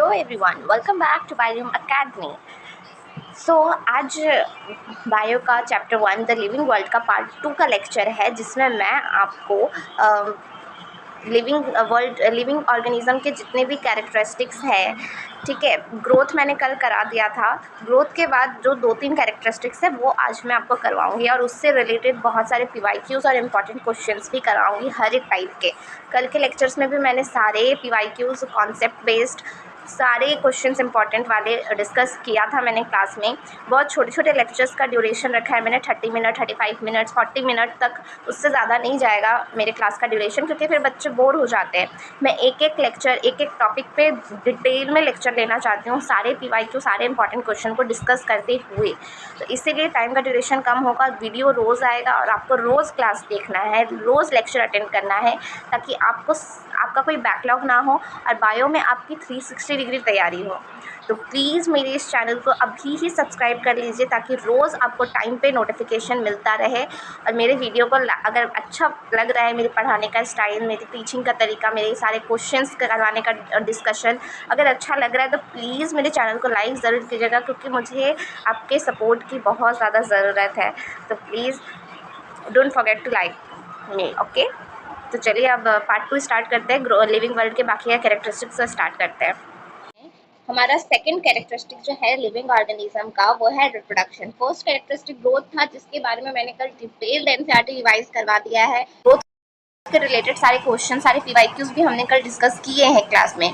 Hello everyone, welcome back to Biome Academy. आज bio का chapter 1 the living world का part 2 का lecture है, जिसमें मैं आपको लिविंग ऑर्गेनिज्म के जितने भी कैरेक्टरिस्टिक्स हैं, ठीक है। ग्रोथ मैंने कल करा दिया था। ग्रोथ के बाद जो 2-3 कैरेक्टरिस्टिक्स है वो आज मैं आपको करवाऊंगी, और उससे रिलेटेड बहुत सारे पीवाईक्यूज़ और इम्पॉर्टेंट क्वेश्चंस भी कराऊंगी हर एक टाइप के। कल के लेक्चर्स में भी मैंने सारे पीवाईक्यूज़ कॉन्सेप्ट बेस्ड सारे क्वेश्चंस इंपॉर्टेंट वाले डिस्कस किया था मैंने क्लास में। बहुत छोटे छोटे लेक्चर्स का ड्यूरेशन रखा है मैंने, 30 मिनट, 35 मिनट्स, 40 मिनट तक, उससे ज़्यादा नहीं जाएगा मेरे क्लास का ड्यूरेशन, क्योंकि फिर बच्चे बोर हो जाते हैं। मैं एक एक लेक्चर, एक एक टॉपिक पे डिटेल में लेक्चर लेना चाहती हूँ, सारे पीवाईक्यू, सारे इंपॉर्टेंट क्वेश्चन को डिस्कस करते हुए। तो इसीलिए टाइम का ड्यूरेशन कम होगा, वीडियो रोज़ आएगा और आपको रोज़ क्लास देखना है, रोज़ लेक्चर अटेंड करना है, ताकि आपका कोई बैकलॉग ना हो और बायो में आपकी 360 डिग्री तैयारी हो। तो प्लीज़ मेरे इस चैनल को अभी ही सब्सक्राइब कर लीजिए, ताकि रोज़ आपको टाइम पे नोटिफिकेशन मिलता रहे। और मेरे वीडियो को अगर अच्छा लग रहा है, मेरे पढ़ाने का स्टाइल, मेरी टीचिंग का तरीका, मेरे सारे क्वेश्चंस करवाने का डिस्कशन अगर अच्छा लग रहा है, तो प्लीज़ मेरे चैनल को लाइक ज़रूर कीजिएगा, क्योंकि मुझे आपके सपोर्ट की बहुत ज़्यादा ज़रूरत है। तो please don't forget to like me, okay. तो चलिए अब पार्ट 2 स्टार्ट करते हैं। लिविंग वर्ल्ड के बाकी कैरेक्टरिस्टिक्स से स्टार्ट करते हैं। हमारा सेकंड कैरेक्टरिस्टिक जो है लिविंग ऑर्गेनिज्म का, वो है रिप्रोडक्शन। फर्स्ट कैरेक्टरिस्टिक ग्रोथ था, जिसके बारे में मैंने कल डिटेल्ड एनसीईआरटी रिवाइज करवा दिया है। ग्रोथ के रिलेटेड सारे क्वेश्चन, सारे पीवाईक्यूज भी हमने कल डिस्कस किए हैं क्लास में।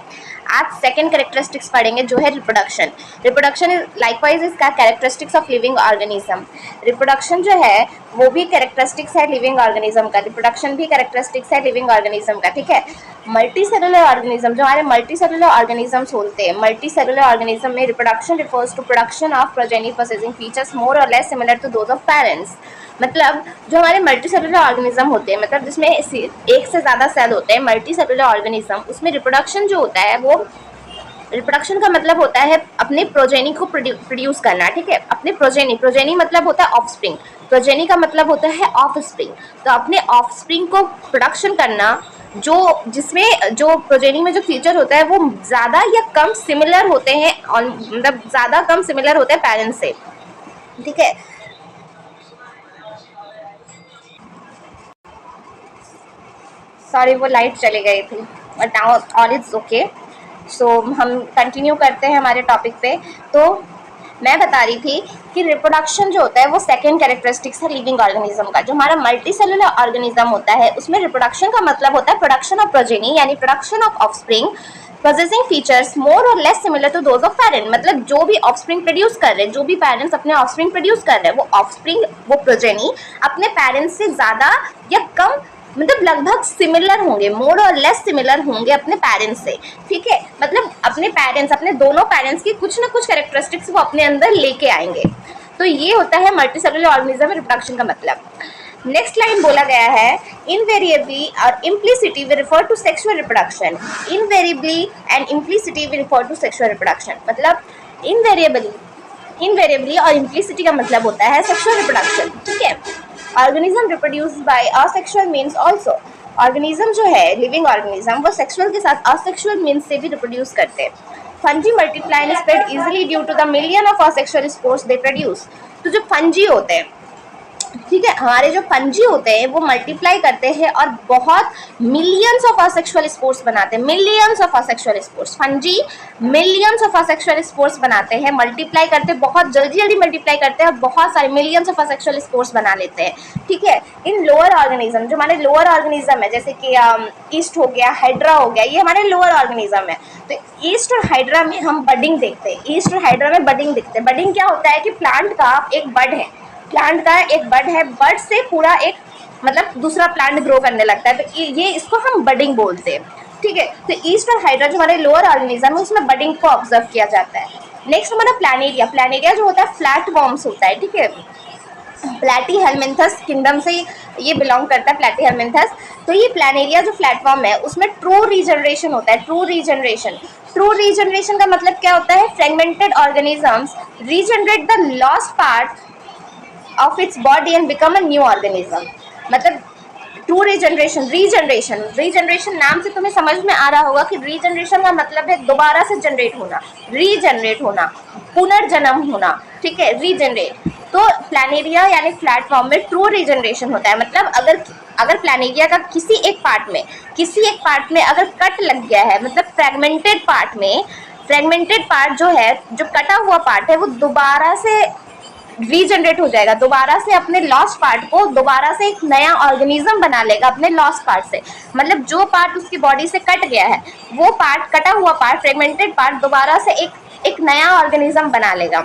आज सेकंड कैरेक्टरिस्टिक्स पढ़ेंगे, जो है रिप्रोडक्शन। रिप्रोडक्शन लाइकवाइज इसका characteristics of living organism. Reproduction जो है वो भी कैरेक्टरिस्टिक्स है लिविंग ऑर्गेनिज्म का, रिप्रोडक्शन भी कैरेक्टरिस्टिक्स है लिविंग ऑर्गेनिज्म का, ठीक है। मल्टी सेलुलर ऑर्गेनिज्म, जो हमारे मल्टी सेलुलर ऑर्गेनिजम्स होते हैं, मल्टी सेलुलर ऑर्गेनिज्म में reproduction refers to production of progeny possessing features more और less similar to those of parents. मतलब जो हमारे मल्टी सेलुलर ऑर्गेनिज्म होते हैं, मतलब जिसमें एक से ज़्यादा सेल होते हैं, मल्टी सेलुलर ऑर्गेनिज्म, उसमें रिप्रोडक्शन जो होता है, वो रिप्रोडक्शन का मतलब होता है अपने प्रोजेनी को प्रोड्यूस करना, ठीक है। अपने प्रोजेनी मतलब होता है ऑफस्प्रिंग, प्रोजेनी का मतलब होता है ऑफस्प्रिंग। तो अपने ऑफस्प्रिंग को प्रोडक्शन करना, जिसमें जो प्रोजेनी में जो फीचर होता है वो ज़्यादा या कम सिमिलर होते हैं, मतलब ज़्यादा कम सिमिलर होते हैं पेरेंट्स से, ठीक है। सॉरी, वो लाइट चली गई थी, but now all is okay. So हम कंटिन्यू करते हैं हमारे टॉपिक पे। तो मैं बता रही थी कि रिप्रोडक्शन जो होता है वो सेकेंड कैरेक्टरिस्टिक्स है लिविंग ऑर्गेनिज्म का। जो हमारा मल्टी सेलुलर ऑर्गेनिज्म होता है, उसमें रिप्रोडक्शन का मतलब होता है प्रोडक्शन ऑफ प्रोजेनी, यानी production of offspring possessing features more और less similar to those of parent. मतलब जो भी ऑफस्प्रिंग प्रोड्यूस कर रहे हैं, जो भी पेरेंट्स अपने ऑफस्प्रिंग प्रोड्यूस कर रहे हैं, वो ऑफस्प्रिंग, वो प्रोजेनी अपने पेरेंट्स से ज़्यादा या कम, मतलब लगभग सिमिलर होंगे, मोर और लेस सिमिलर होंगे अपने पेरेंट्स से, ठीक है। मतलब अपने पेरेंट्स, अपने दोनों पेरेंट्स की कुछ ना कुछ कैरेक्टरिस्टिक्स वो अपने अंदर लेके आएंगे। तो ये होता है मल्टी सेलुलर ऑर्गेनिज्म रिप्रोडक्शन का मतलब। नेक्स्ट लाइन बोला गया है, इनवेरिएबली और implicitly we refer to sexual reproduction. Invariably and implicitly we refer to sexual reproduction. मतलब इनवेरिएबली और इम्प्लिसिटी का मतलब होता है सेक्सुअल रिप्रोडक्शन, ठीक है। Organism reproduce by asexual means also. Organism जो है लिविंग ऑर्गेनिज्म, वो सेक्सुअल के साथ असेक्सुअल मीन्स से भी रिप्रोड्यूस करते हैं। Fungi multiply and spread easily due to the million of asexual spores they produce. तो जो फंजी होते हैं, ठीक है, हमारे जो फंजी होते हैं वो मल्टीप्लाई करते हैं और बहुत मिलियंस ऑफ असेक्सुअल स्पोर्स बनाते हैं। Millions of asexual spores, fungi millions of asexual spores बनाते हैं, मल्टीप्लाई करते हैं, बहुत जल्दी जल्दी मल्टीप्लाई करते हैं और बहुत सारे मिलियंस ऑफ असेक्सुअल स्पोर्स बना लेते हैं, ठीक है। इन लोअर ऑर्गेनिज्म, जो हमारे लोअर ऑर्गेनिज्म है, जैसे कि ईस्ट हो गया, हाइड्रा हो गया, ये हमारे लोअर ऑर्गेनिज्म है। तो ईस्ट और हाइड्रा में हम बडिंग देखते हैं, ईस्ट और हाइड्रा में बडिंग देखते हैं। बडिंग क्या होता है कि प्लांट का एक बड है, प्लांट का एक बड है, बड से पूरा एक, मतलब दूसरा प्लांट ग्रो करने लगता है, तो ये इसको हम बडिंग बोलते हैं, ठीक है। तो ईस्ट और हाइड्रा जो हमारे लोअर ऑर्गेनिज्म है, उसमें बडिंग को ऑब्जर्व किया जाता है। नेक्स्ट हमारा प्लानेरिया। प्लानेरिया जो होता है फ्लैट वॉर्म्स होता है, ठीक है। प्लेटीहेलमिन्थस किंगडम से ये बिलोंग करता है, प्लेटीहेलमिन्थस। तो ये प्लानेरिया जो प्लेटफॉर्म है, उसमें ट्रू रीजनरेशन होता है। ट्रू रीजनरेशन का मतलब क्या होता है? Fragmented organisms regenerate the lost part of its body and become a new organism. मतलब ट्रू रीजनरेशन, रीजनरेशन, रीजनरेशन नाम से तुम्हें समझ में आ रहा होगा कि रीजनरेशन का मतलब है दोबारा से जनरेट होना, रीजनरेट होना, पुनर्जन्म होना, ठीक है, रीजनरेट। तो प्लानेरिया यानी फ्लैट फॉर्म में ट्रू रीजनरेशन होता है। मतलब अगर प्लानेरिया का किसी एक पार्ट में अगर कट लग गया है, मतलब फ्रेगमेंटेड पार्ट जो है, जो कटा हुआ पार्ट है, वो दोबारा से रीजनरेट हो जाएगा, दोबारा से अपने लॉस्ट पार्ट को दोबारा से एक नया ऑर्गेनिज्म बना लेगा अपने लॉस्ट पार्ट से। मतलब जो पार्ट उसकी बॉडी से कट गया है, वो पार्ट, कटा हुआ पार्ट, फ्रेगमेंटेड पार्ट दोबारा से एक नया ऑर्गेनिज्म बना लेगा,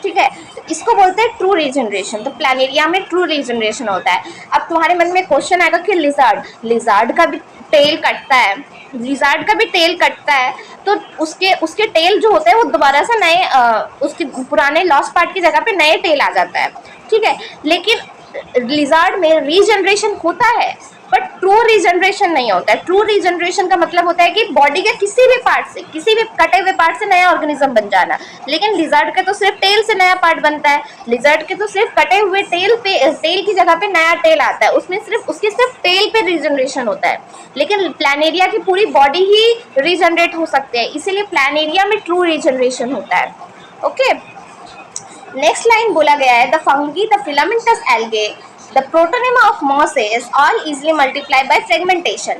ठीक है। तो इसको बोलते हैं ट्रू रीजनरेशन। तो प्लानेरिया में ट्रू रीजनरेशन होता है। अब तुम्हारे मन में क्वेश्चन आएगा कि लिजार्ड का भी टेल कटता है, लिजार्ड का भी टेल कटता है, तो उसके टेल जो होते हैं वो दोबारा से नए उसके पुराने लॉस्ट पार्ट की जगह पे नए टेल आ जाता है, ठीक है। लेकिन लिजार्ड में रीजनरेशन होता है, बट ट्रू रीजनरेशन नहीं होता है। ट्रू रीजनरेशन का मतलब होता है कि बॉडी के किसी भी पार्ट से, किसी भी कटे हुए पार्ट से नया ऑर्गेनिज्म बन जाना। लेकिन लिजर्ड के तो सिर्फ टेल से नया पार्ट बनता है, लिजर्ड के तो सिर्फ कटे हुए टेल की जगह पे नया टेल आता है, उसमें सिर्फ टेल पे रीजनरेशन होता है। लेकिन प्लानेरिया की पूरी बॉडी ही रीजनरेट हो सकते हैं, इसीलिए प्लानेरिया में ट्रू रीजनरेशन होता है। ओके, नेक्स्ट लाइन बोला गया है, the fungi, the filamentous algae, the protonema of mosses all easily multiply by fragmentation.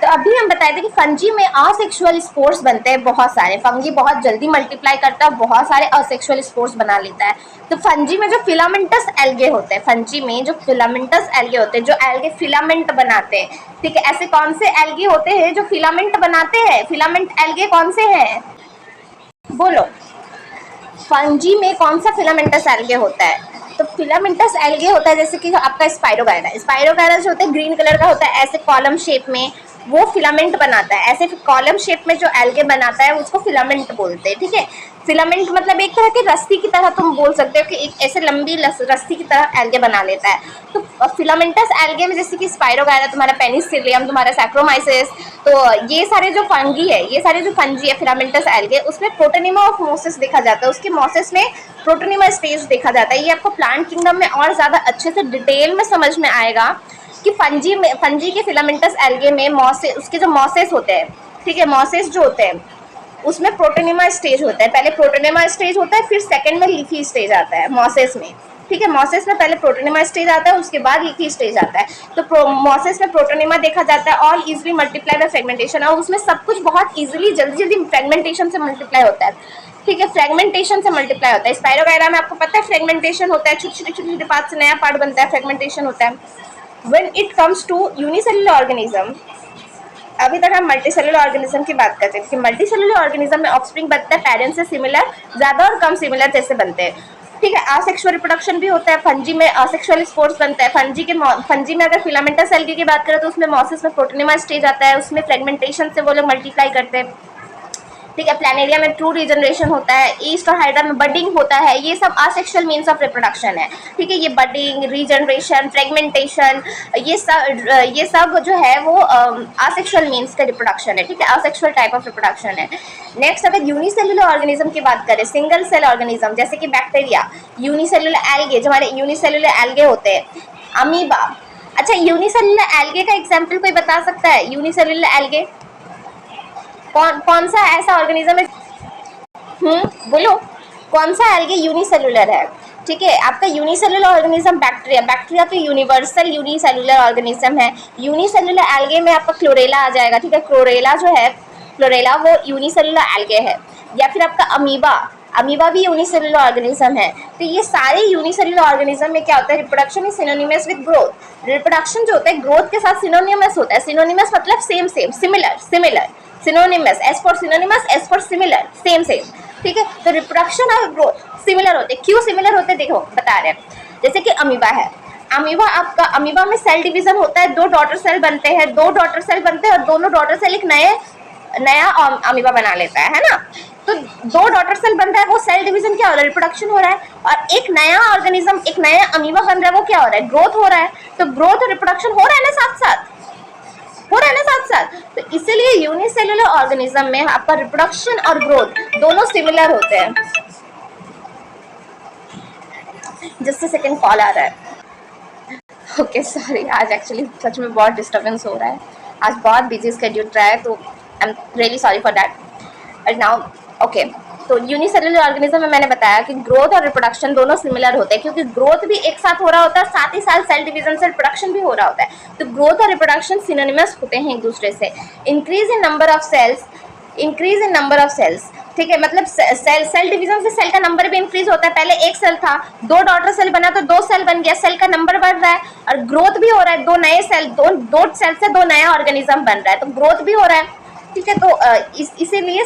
तो अभी हम बताए थे कि फंजी में असेक्सुअल स्पोर्स बनते हैं बहुत सारे, फंगी बहुत जल्दी मल्टीप्लाई करता है, बहुत सारे असेक्सुअल स्पोर्स बना लेता है। तो फंजी में जो फिलामेंटस एल्गे होते हैं, फंजी में जो फिलामेंटस एल्गे होते हैं, जो एल्गे फिलामेंट बनाते हैं, ठीक है। ऐसे कौन से एल्गे होते हैं जो फिलामेंट बनाते हैं? फिलामेंट एल्गे कौन से हैं, बोलो। फंजी में कौन सा फिलामेंटस एल्गे होता है? तो फिलामेंटस एल्गे होता है जैसे कि आपका स्पाइरोगायरा, स्पाइरोगायरा जो होता है ग्रीन कलर का होता है, ऐसे कॉलम शेप में वो फिलामेंट बनाता है। ऐसे कॉलम शेप में जो एल्गे बनाता है उसको फिलामेंट बोलते हैं, ठीक है। फिलामेंट मतलब एक तरह की रस्सी की तरह तुम बोल सकते हो कि एक ऐसे लंबी रस्सी की तरह एल्गे बना लेता है। तो फिलामेंटस एल्गे में जैसे कि स्पाइरोगायरा, तुम्हारा पेनिसिलियम, तुम्हारा सैक्रोमाइसिस, तो ये सारे जो फंगी है फिलामेंटस एल्गे, उसमें प्रोटोनेमा ऑफ मोसेस देखा जाता है, उसके मोसेस में प्रोटोनेमा स्टेज देखा जाता है। ये आपको प्लांट किंगडम में और ज़्यादा अच्छे से डिटेल में समझ में आएगा कि फंजी के फिलामेंटस एल्गे में उसके जो मॉसेस होते हैं, ठीक है, मॉसेस जो होते हैं उसमें प्रोटोनेमा स्टेज होता है। पहले प्रोटोनेमा स्टेज होता है, फिर सेकंड में लीफी स्टेज आता है मॉसेस में, ठीक है। मॉसेस में पहले प्रोटोनेमा स्टेज आता है, उसके बाद लीफी स्टेज आता है। तो मॉसेस में प्रोटोनेमा देखा जाता है, all easily multiply by fragmentation, और उसमें सब कुछ बहुत इजीली जल्दी फ्रेगमेंटेशन से मल्टीप्लाई होता है, ठीक है, फ्रेगमेंटेशन से मल्टीप्लाई होता है। स्पाइरोगायरा में आपको पता है फ्रेगमेंटेशन होता है, छोटे छोटे पार्ट से नया पार्ट बनता है, फ्रेगमेंटेशन होता है। When it comes to unicellular organism, अभी तक हम मल्टीसेलुलर ऑर्गेनिज्म की बात करते हैं कि मल्टीसेलुलर ऑर्गेनिज्म में ऑफस्प्रिंग बनता है पेरेंट्स से सिमिलर, ज़्यादा और कम सिमिलर जैसे बनते हैं, ठीक है। असेक्सुअल रिप्रोडक्शन भी होता है, फंजी में असेक्सुअल स्पोर्स बनता है। फंजी में अगर फिलामेंटस एल्गे की बात करें तो उसमें मॉसेस में प्रोटोनेमा स्टेज आता है, उसमें फ्रेगमेंटेशन से वो लोग मल्टीप्लाई करते हैं, ठीक है। प्लानेरिया में ट्रू रीजनरेशन होता है, ईस्ट और हाइड्रा में बडिंग होता है। ये सब असेक्सुअल मीन्स ऑफ रिप्रोडक्शन है, ठीक है। ये बडिंग, रीजनरेशन, फ्रेगमेंटेशन, ये सब जो है वो असेक्सुअल मीन्स का रिप्रोडक्शन है, ठीक है, असेक्सुअल टाइप ऑफ रिप्रोडक्शन है। नेक्स्ट अगर यूनिसेलुलर ऑर्गेनिज्म की बात करें, सिंगल सेल ऑर्गेनिज्म जैसे कि बैक्टीरिया, यूनिसेलुलर एल्गे, जो हमारे यूनिसेलुलर एल्गे होते हैं, अमीबा। अच्छा, यूनिसेलुलर एल्गे का एग्जाम्पल कोई बता सकता है? यूनिसेलुलर एल्गे कौन सा ऐसा ऑर्गेनिज्म है, बोलो, कौन सा एल्गे यूनिसेलुलर है? ठीक है, आपका यूनिसेलुलर ऑर्गेनिज्म बैक्टीरिया तो यूनिवर्सल यूनिसेलुलर ऑर्गेनिज्म है। यूनिसेलुलर एल्गे में आपका क्लोरेला आ जाएगा, ठीक है। क्लोरेला वो यूनिसेलुलर एल्गे है। या फिर आपका अमीबा भी यूनिसेलुलर ऑर्गेनिज्म है। तो ये सारे यूनिसेलुलर ऑर्गेनिज्म में क्या होता है, reproduction is synonymous with growth. Reproduction जो होता है ग्रोथ के साथ सिनोनिमस होता है। सिनोनिमस मतलब same, similar, synonymous, S for synonymous, S for similar, same, ठीक है। तो रिप्रोडक्शन और ग्रोथ सिमिलर होते हैं। क्यों सिमिलर होते हैं, देखो बता रहे हैं। जैसे कि अमीबा है, अमीबा में सेल डिवीजन होता है, 2 डॉटर सेल बनते हैं, और दोनों डॉटर सेल एक नया अमीबा बना लेता है ना। तो 2 डॉटर सेल बनता है, वो सेल डिवीजन क्या हो रहा है, रिप्रोडक्शन हो रहा है। और एक नया ऑर्गेनिज्म, एक नया अमीबा बन रहा है, वो क्या हो रहा है, ग्रोथ हो रहा है। तो ग्रोथ और रिप्रोडक्शन हो रहा है ना साथ साथ। तो इसीलिए यूनिसेलुलर ऑर्गेनिज्म में आपका रिप्रोडक्शन और ग्रोथ दोनों सिमिलर होते हैं। जस्ट सेकंड कॉल आ रहा है। ओके सॉरी, आज एक्चुअली सच में बहुत डिस्टर्बेंस हो रहा है, आज बहुत बिजी स्केड्यूल रहा है, तो I am really sorry for that. But now okay, तो यूनिसेलुलर ऑर्गेनिज्म में मैंने बताया कि ग्रोथ और रिप्रोडक्शन दोनों सिमिलर होते हैं, क्योंकि ग्रोथ भी एक साथ हो रहा होता है, साथ ही साथ सेल डिवीजन से रिप्रोडक्शन भी हो रहा होता है। तो ग्रोथ और रिप्रोडक्शन सिनोनिमस होते हैं एक दूसरे से। Increase in number of cells, increase in number of cells, ठीक है, मतलब सेल डिवीजन से सेल का नंबर भी इंक्रीज होता है। पहले एक सेल था, 2 डॉटर सेल बना तो 2 सेल बन गया, सेल का नंबर बढ़ रहा है, और ग्रोथ भी हो रहा है, 2 नए सेल, दो सेल से 2 नया ऑर्गेनिज्म बन रहा है, तो ग्रोथ भी हो रहा है, ठीक है। तो इसीलिए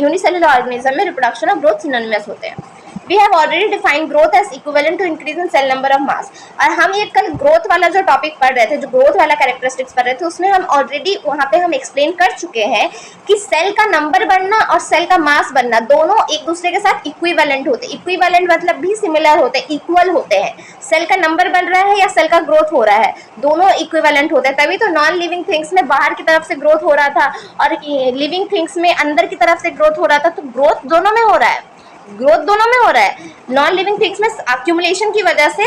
यूनिसेलुलर ऑर्गेनिज्म में रिप्रोडक्शन और ग्रोथ सिनोनिमस होते हैं। We have already defined growth as equivalent to increase in cell number of mass. और हम ये कल ग्रोथ वाला जो टॉपिक पढ़ रहे थे, जो ग्रोथ वाला कैरेक्टरिस्टिक्स पढ़ रहे थे, उसमें हम ऑलरेडी वहाँ पे हम एक्सप्लेन कर चुके हैं कि सेल का नंबर बढ़ना और सेल का मास बढ़ना दोनों एक दूसरे के साथ इक्विवेलेंट होते हैं। इक्विवेलेंट मतलब भी सिमिलर होते हैं, इक्वल होते हैं। सेल का नंबर बढ़ रहा है या सेल का ग्रोथ हो रहा है, दोनों इक्विवेलेंट होते हैं। तभी तो नॉन लिविंग थिंग्स में बाहर की तरफ से ग्रोथ हो रहा था और लिविंग थिंग्स में अंदर की तरफ से ग्रोथ हो रहा था। तो ग्रोथ दोनों में हो रहा है, ग्रोथ दोनों में हो रहा है। नॉन लिविंग थिंग्स में एक्यूमुलेशन की वजह से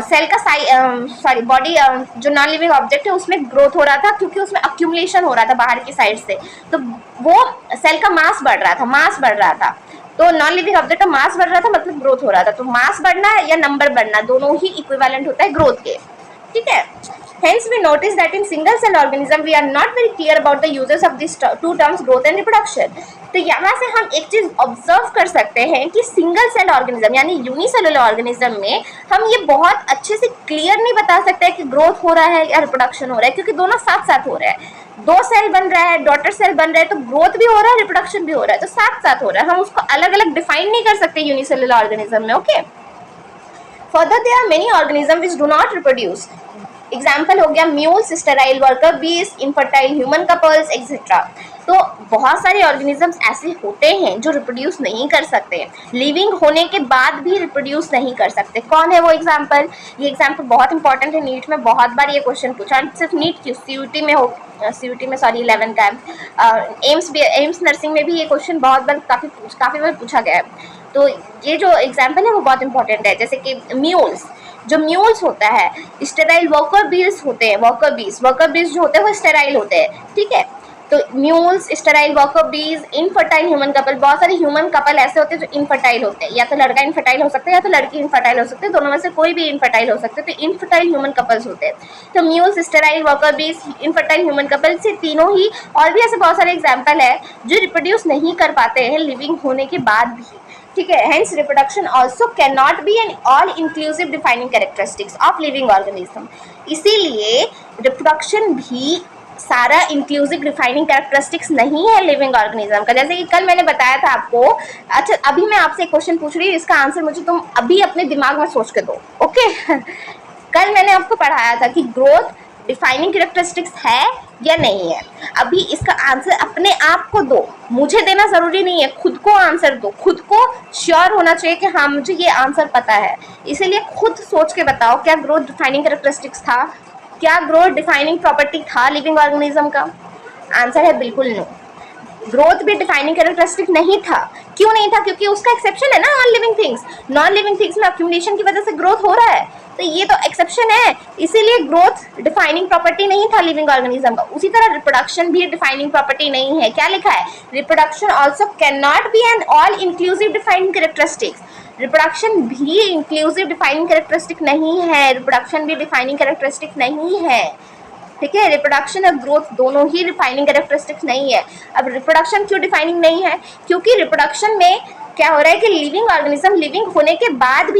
सेल का बॉडी जो नॉन लिविंग ऑब्जेक्ट है उसमें ग्रोथ हो रहा था, क्योंकि उसमें एक्यूमुलेशन हो रहा था बाहर की साइड से, तो वो सेल का मास बढ़ रहा था, मास बढ़ रहा था। तो नॉन लिविंग ऑब्जेक्ट का मास बढ़ रहा था मतलब ग्रोथ हो रहा था। तो मास बढ़ना या नंबर बढ़ना दोनों ही इक्विवेलेंट होता है ग्रोथ के, ठीक है। Hence, we notice that in single cell organism we are not very clear about the uses of these two terms growth and reproduction. तो यहाँ से हम एक चीज ऑब्जर्व कर सकते हैं कि सिंगल सेल ऑर्गेनिज्म यानी यूनिसेलुलर ऑर्गेनिज्म में हम ये बहुत अच्छे से क्लियर नहीं बता सकते कि ग्रोथ हो रहा है या रिप्रोडक्शन हो रहा है, क्योंकि दोनों साथ साथ हो रहा है। 2 सेल बन रहा है, डॉटर सेल बन रहा है, तो ग्रोथ भी हो रहा है, रिप्रोडक्शन भी हो रहा है, तो साथ साथ हो रहा है। हम उसको अलग अलग डिफाइन नहीं कर सकते यूनिसेलुलर ऑर्गेनिज्म में, okay. Further, there are many organisms which do not reproduce. Example हो गया म्यूल्स, स्टेराइल वर्कर बीज, इनफर्टाइल ह्यूमन कपल्स एक्सेट्रा। तो बहुत सारे ऑर्गेनिजम्स ऐसे होते हैं जो रिप्रोड्यूस नहीं कर सकते, लिविंग होने के बाद भी रिप्रोड्यूस नहीं कर सकते। कौन है वो एग्जाम्पल? ये एग्जाम्पल बहुत इंपॉर्टेंट है, नीट में बहुत बार ये क्वेश्चन पूछा, सिर्फ नीट क्यों, सीयूटी में हो, सीयूटी में सॉरी 11 का है, एम्स नर्सिंग में भी ये क्वेश्चन बहुत बार काफ़ी बार पूछा गया है। तो ये जो एग्जाम्पल है वो बहुत इंपॉर्टेंट है, जैसे कि म्यूल्स, जो म्यूल्स होता है, स्टेराइल वर्कर बीज होते हैं, वर्कर बीज जो होते हैं वो स्टेराइल होते हैं, ठीक है। तो म्यूल्स, स्टेराइल वर्कर बीज, इनफर्टाइल ह्यूमन कपल, बहुत सारे ह्यूमन कपल ऐसे होते हैं जो इनफर्टाइल होते हैं, या तो लड़का इनफर्टाइल हो सकता है या तो लड़की इनफर्टाइल हो सकती है, दोनों में से कोई भी इनफर्टाइल हो सकते हैं, तो इनफर्टाइल ह्यूमन कपल्स होते हैं। तो म्यूल्स, स्टेराइल वर्कर बीज, इनफर्टाइल ह्यूमन कपल से तीनों ही, और भी ऐसे बहुत सारे एग्जाम्पल है जो रिप्रोड्यूस नहीं कर पाते हैं लिविंग होने के बाद भी, ठीक है। Hence reproduction also can not be an all inclusive defining characteristics of living organism. इसीलिए रिप्रोडक्शन भी सारा इंक्लूसिव डिफाइनिंग कैरेक्टरिस्टिक्स नहीं है लिविंग ऑर्गेनिज्म का। जैसे कि कल मैंने बताया था आपको, अच्छा अभी मैं आपसे एक क्वेश्चन पूछ रही हूँ, इसका आंसर मुझे तुम अभी अपने दिमाग में सोच के दो, ओके। कल मैंने आपको पढ़ाया था कि ग्रोथ डिफाइनिंग कैरेक्टरिस्टिक्स है या नहीं है। अभी इसका आंसर अपने आप को दो, मुझे देना जरूरी नहीं है, खुद को आंसर दो, खुद को श्योर होना चाहिए कि हाँ मुझे ये आंसर पता है। इसीलिए खुद सोच के बताओ, क्या ग्रोथ डिफाइनिंग कैरेक्टरिस्टिक्स था, क्या ग्रोथ डिफाइनिंग प्रॉपर्टी था लिविंग ऑर्गेनिज्म का? आंसर है बिल्कुल नो। ग्रोथ भी डिफाइनिंग कैरेक्टरिस्टिक नहीं था। क्यों नहीं था? क्योंकि उसका एक्सेप्शन है ना non living things. Non living things में अक्यूमुलेशन की वजह से ग्रोथ हो रहा है, तो ये तो एक्सेप्शन है, इसीलिए ग्रोथ डिफाइनिंग प्रॉपर्टी नहीं था लिविंग ऑर्गेनिज्म का। उसी तरह रिप्रोडक्शन भी डिफाइनिंग प्रॉपर्टी नहीं है। क्या लिखा है? Reproduction also can not be an all inclusive defining characteristics. Reproduction भी इंक्लूसिव डिफाइनिंग कैरेक्टरिस्टिक नहीं है, रिप्रोडक्शन भी डिफाइनिंग कैरेक्टरिस्टिक नहीं है, ठीक है। रिप्रोडक्शन और ग्रोथ दोनों ही डिफाइनिंग कैरेक्टरिस्टिक्स नहीं है। अब रिप्रोडक्शन क्यों डिफाइनिंग नहीं है? क्योंकि रिप्रोडक्शन में क्या हो रहा है कि लिविंग ऑर्गेनिज्म लिविंग होने के बाद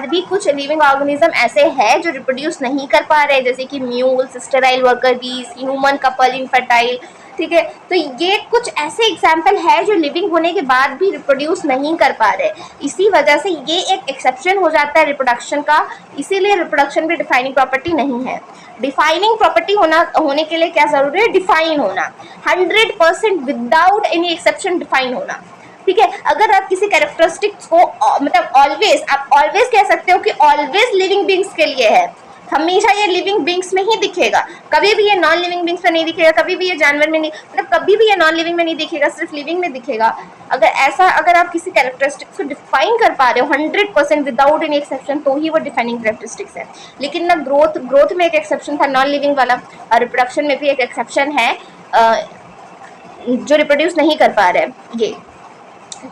भी कुछ लिविंग ऑर्गेनिज्म ऐसे हैं जो रिप्रोड्यूस नहीं कर पा रहे, जैसे कि म्यूल्स, स्टेराइल वर्कर बीज, ह्यूमन कपल, इनफर्टाइल, ठीक है। तो ये कुछ ऐसे एग्जाम्पल है जो लिविंग होने के बाद भी रिप्रोड्यूस नहीं कर पा रहे, इसी वजह से ये एक एक्सेप्शन हो जाता है रिप्रोडक्शन का। इसीलिए रिप्रोडक्शन भी डिफाइनिंग प्रॉपर्टी नहीं है। डिफाइनिंग प्रॉपर्टी होने के लिए क्या जरूरी है? डिफाइन होना, 100% विदाउट एनी एक्सेप्शन डिफाइन होना, ठीक है। अगर आप किसी कैरेक्टरिस्टिक्स को मतलब ऑलवेज, आप ऑलवेज कह सकते हो कि ऑलवेज लिविंग बींग्स के लिए है, हमेशा ये लिविंग बींग्स में ही दिखेगा, कभी भी ये नॉन लिविंग बींग्स में नहीं दिखेगा, कभी भी ये जानवर में नहीं, मतलब कभी भी ये नॉन लिविंग में नहीं दिखेगा, सिर्फ लिविंग में दिखेगा। अगर आप किसी कैरेक्टरिस्टिक्स को डिफाइन कर पा रहे हो 100% विदाउट एनी एक्सेप्शन, तो ही वो डिफाइनिंग कैरेक्टरिस्टिक्स है। लेकिन ना ग्रोथ में एक एक्सेप्शन था नॉन लिविंग वाला, और रिप्रोडक्शन में भी एक एक्सेप्शन है जो रिप्रोड्यूस नहीं कर पा रहे हैं ये,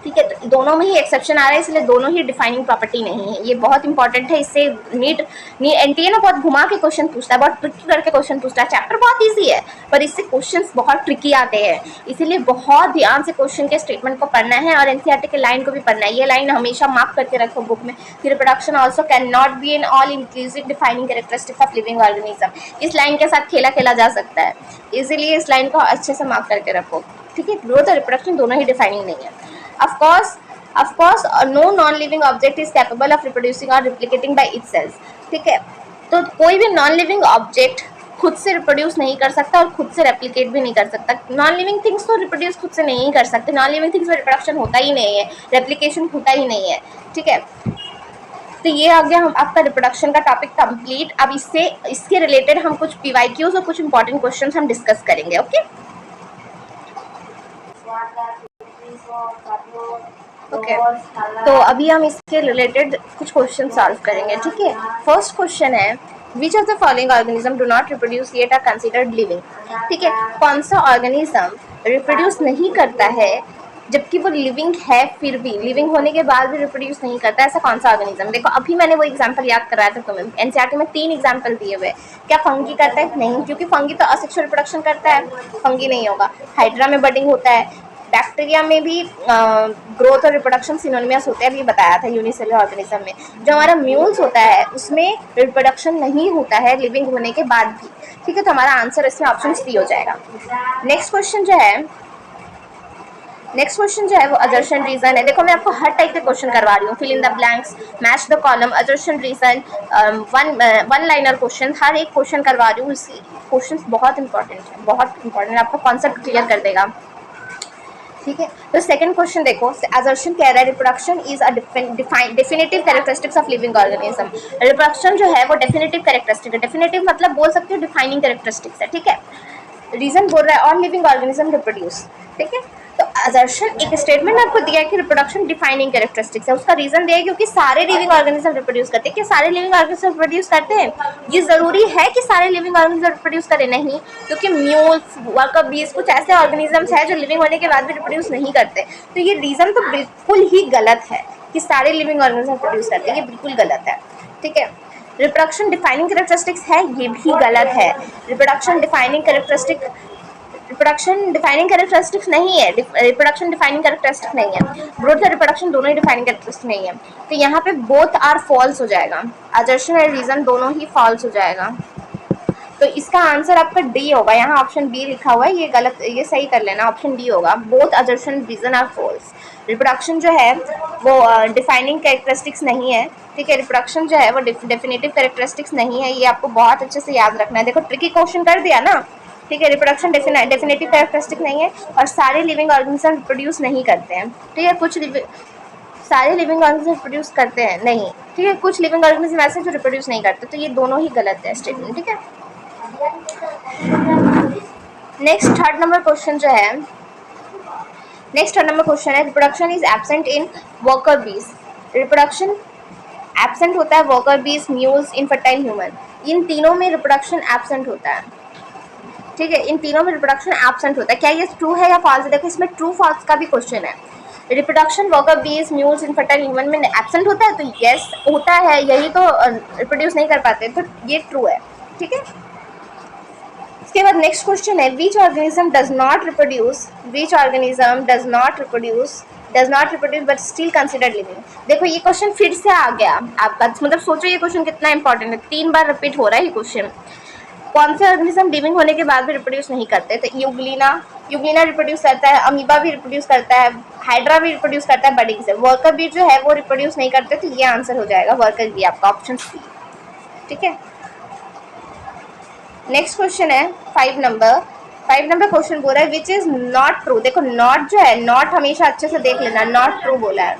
ठीक है। तो दोनों में ही एक्सेप्शन आ रहा है, इसलिए दोनों ही डिफाइनिंग प्रॉपर्टी नहीं है। ये बहुत इंपॉर्टेंट है, इससे एनटीए ना बहुत घुमा के क्वेश्चन पूछता है, बहुत ट्रिकी करके क्वेश्चन पूछता है। चैप्टर बहुत इजी है पर इससे क्वेश्चंस बहुत ट्रिकी आते हैं, इसीलिए बहुत ध्यान से क्वेश्चन के स्टेटमेंट को पढ़ना है और एनसीईआरटी के लाइन को भी पढ़ना है। ये लाइन हमेशा मार्क करके रखो बुक में कि reproduction also can not be an all inclusive defining characteristics of living organism. इस लाइन के साथ खेला जा सकता है, इसीलिए इस लाइन को अच्छे से मार्क करके रखो, ठीक है। ग्रोथ और रिप्रोडक्शन दोनों ही डिफाइनिंग नहीं है। Of course, no non-living object is capable of reproducing or replicating by itself, ठीक है। तो कोई भी नॉन लिविंग ऑब्जेक्ट खुद से रिप्रोड्यूस नहीं कर सकता और खुद से रेप्लिकेट भी नहीं कर सकता। नॉन लिविंग थिंग्स तो रिप्रोड्यूस खुद से नहीं कर सकते, नॉन लिविंग थिंग्स में रिप्रोडक्शन होता ही नहीं है, रेप्लिकेशन होता ही नहीं है, ठीक है। तो ये आ गया हम आपका रिप्रोडक्शन का टॉपिक कंप्लीट। अब इसके रिलेटेड हम कुछ पीवाईक्यूज और कुछ इंपॉर्टेंट क्वेश्चन हम डिस्कस करेंगे, ओके। तो अभी हम इसके रिलेटेड कुछ क्वेश्चन सॉल्व करेंगे, ठीक है। फर्स्ट क्वेश्चन है which of the following organism do not reproduce yet are considered living, ठीक है। कौन सा ऑर्गेनिज्म रिप्रोड्यूस नहीं करता है जबकि वो लिविंग है, फिर भी लिविंग होने के बाद भी रिप्रोड्यूस नहीं करता, ऐसा कौन सा ऑर्गेनिज्म। देखो अभी मैंने वो एग्जांपल याद कराया था तुम्हें, एनसीईआरटी में 3 एग्जांपल दिए हुए। क्या फंगी करता है? नहीं, क्योंकि फंगी तो असेक्सुअल रिप्रोडक्शन करता है, फंगी नहीं होगा। हाइड्रा में बडिंग होता है, बैक्टीरिया में भी ग्रोथ और रिप्रोडक्शन सिनोनिमस होते हैं, अभी बताया था यूनिसेलुलर ऑर्गेनिज्म में। जो हमारा म्यूल्स होता है उसमें रिप्रोडक्शन नहीं होता है लिविंग होने के बाद भी, ठीक है। तो हमारा आंसर इसमें ऑप्शन सी हो जाएगा। नेक्स्ट क्वेश्चन जो है वो असर्शन रीजन है। देखो मैं आपको हर टाइप के क्वेश्चन करवा रही हूँ, fill in the blanks, match the column, assertion reason, one liner question, हर एक क्वेश्चन करवा रही हूँ। इसकी क्वेश्चन बहुत इंपॉर्टेंट आपका कॉन्सेप्ट क्लियर कर देगा, ठीक है। तो सेकंड क्वेश्चन देखो, असर्शन कह रहा है reproduction is a definitive characteristics of living organism. Reproduction जो है वो डेफिनेटिव कैरेक्टरिस्टिक है, डेफिनेटिव मतलब बोल सकते हो डिफाइनिंग कैरेक्टरिस्टिक्स है, ठीक है। रीजन बोल रहा है ऑल लिविंग ऑर्गेनिज्म रिप्रोड्यूस, ठीक है। तो असर्शन एक स्टेटमेंट आपको दिया है कि रिप्रोडक्शन डिफाइनिंग कैरेक्टरिस्टिक्स है, उसका रीजन दिया है क्योंकि सारे लिविंग ऑर्गेनिज्म रिप्रोड्यूस करते हैं। क्या सारे लिविंग ऑर्गेनिज्म रिप्रोड्यूस करते हैं? ये जरूरी है कि सारे लिविंग ऑर्गेनिज्म रिप्रोड्यूस करें? नहीं, क्योंकि म्यूल्स, वर्कर बीज, कुछ ऐसे ऑर्गेनिजम्स हैं जो लिविंग होने के बाद भी रिप्रोड्यूस नहीं करते। तो ये रीजन तो बिल्कुल ही गलत है कि सारे लिविंग ऑर्गेनिज्म रिप्रोड्यूस करते हैं, ये बिल्कुल गलत है, ठीक है। रिप्रोडक्शन डिफाइनिंग कैरेक्टरिस्टिक्स है, ये भी गलत है। रिप्रोडक्शन डिफाइनिंग कैरेक्टरिस्टिक्स नहीं है, रिप्रोडक्शन डिफाइनिंग कैरेक्टरिस्टिक नहीं है। ग्रोथ और रिप्रोडक्शन दोनों ही डिफाइनिंग कैरेक्टरिस्टिक नहीं है, तो यहाँ पे बोथ आर फॉल्स हो जाएगा। असर्शन और रीजन दोनों ही फॉल्स हो जाएगा, तो इसका आंसर आपका डी होगा। यहाँ ऑप्शन बी लिखा हुआ है, ये गलत, ये सही कर लेना, ऑप्शन डी होगा। Both assertion reason are false. Reproduction जो है वो डिफाइनिंग कैरेक्टरिस्टिक्स नहीं है, ठीक है। रिप्रोडक्शन जो है वो डेफिनेटिव कैरेक्टरिस्टिक्स नहीं है, ये आपको बहुत अच्छे से याद रखना है। देखो ट्रिकी क्वेश्चन कर दिया ना, ठीक है। रिप्रोडक्शन डेफिनेटिव कैरेक्टरिस्टिक नहीं है और सारे लिविंग ऑर्गेनिज्म रिप्रोड्यूस नहीं करते हैं, ठीक है। सारे लिविंग ऑर्गेनिज्म रिप्रोड्यूस करते हैं नहीं, ठीक है। कुछ लिविंग ऑर्गेनिज्म ऐसे जो रिप्रोड्यूस नहीं करते, तो ये दोनों ही गलत है स्टेटमेंट, ठीक है। नेक्स्ट थर्ड नंबर क्वेश्चन है reproduction is absent in worker बीज। रिप्रोडक्शन एब्सेंट होता है वर्कर बीज, म्यूल्स, इनफर्टाइल ह्यूमन, इन तीनों में रिप्रोडक्शन एब्सेंट होता है, ठीक है। इन तीनों में रिप्रोडक्शन एब्सेंट होता है। क्या ये ट्रू है या फॉल्स है? देखो इसमें ट्रू फॉल्स का भी क्वेश्चन है। रिप्रोडक्शन वर्कर बीज, म्यूल्स, इनफर्टाइल ह्यूमन में एब्सेंट होता है, तो यस होता है, यही तो रिप्रोड्यूस नहीं कर पाते, तो ये ट्रू है, ठीक है। इसके बाद नेक्स्ट क्वेश्चन है which organism does not reproduce but still considered living. देखो ये क्वेश्चन फिर से आ गया आपका, मतलब सोचो ये क्वेश्चन कितना इंपॉर्टेंट है, 3 बार रिपीट हो रहा है ये क्वेश्चन। कौन से ऑर्गेनिज्म लिविंग होने के बाद भी रिप्रोड्यूस नहीं करते? तो यूग्लिना रिप्रोड्यूस करता है, अमीबा भी रिप्रोड्यूस करता है, हाइड्रा भी रिप्रोड्यूस करता है बडिंग से। वर्कर बी जो है वो रिप्रोड्यूस नहीं करते, तो ये आंसर हो जाएगा वर्कर बी, आपका ऑप्शन सी, ठीक है। नेक्स्ट क्वेश्चन है 5 नंबर क्वेश्चन बोल रहा है विच इज नॉट ट्रू। देखो नॉट जो है, नॉट हमेशा अच्छे से देख लेना, नॉट ट्रू बोला है,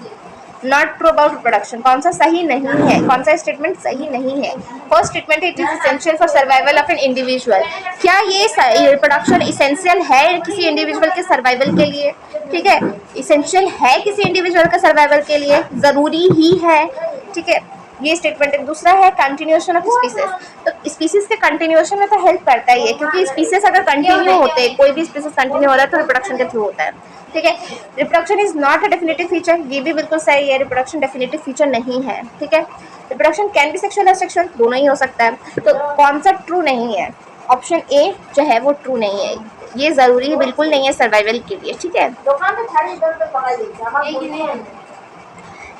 नॉट ट्रू अबाउट रिप्रोडक्शन, कौन सा सही नहीं है, कौन सा स्टेटमेंट सही नहीं है? First statement, it is essential for survival of an individual. क्या ये रिप्रोडक्शन इसेंशियल है किसी इंडिविजुअल के सर्वाइवल के लिए? ठीक है, इसेंशियल है किसी इंडिविजुअल के सर्वाइवल के लिए, जरूरी ही है। ठीक है, ये स्टेटमेंट है। दूसरा है कंटिन्यूएशन ऑफ स्पीसीज, तो स्पीसीज के कंटिन्यूएशन में तो हेल्प करता ही है, क्योंकि स्पीसीज अगर कंटिन्यू होते हैं, कोई भी स्पीसीज कंटिन्यू हो रहा है तो रिप्रोडक्शन के थ्रू होता है। ठीक है, reproduction is not a definitive feature, ये भी बिल्कुल सही है, रिप्रोडक्शन डेफिनेटिव फीचर नहीं है। ठीक है, रिप्रोडक्शन कैन बी सेक्सुअल या सेक्सुअल, दोनों ही हो सकता है। तो कौन सा ट्रू नहीं है? ऑप्शन ए जो है वो ट्रू नहीं है, ये जरूरी बिल्कुल नहीं है सर्वाइवल के लिए। ठीक है,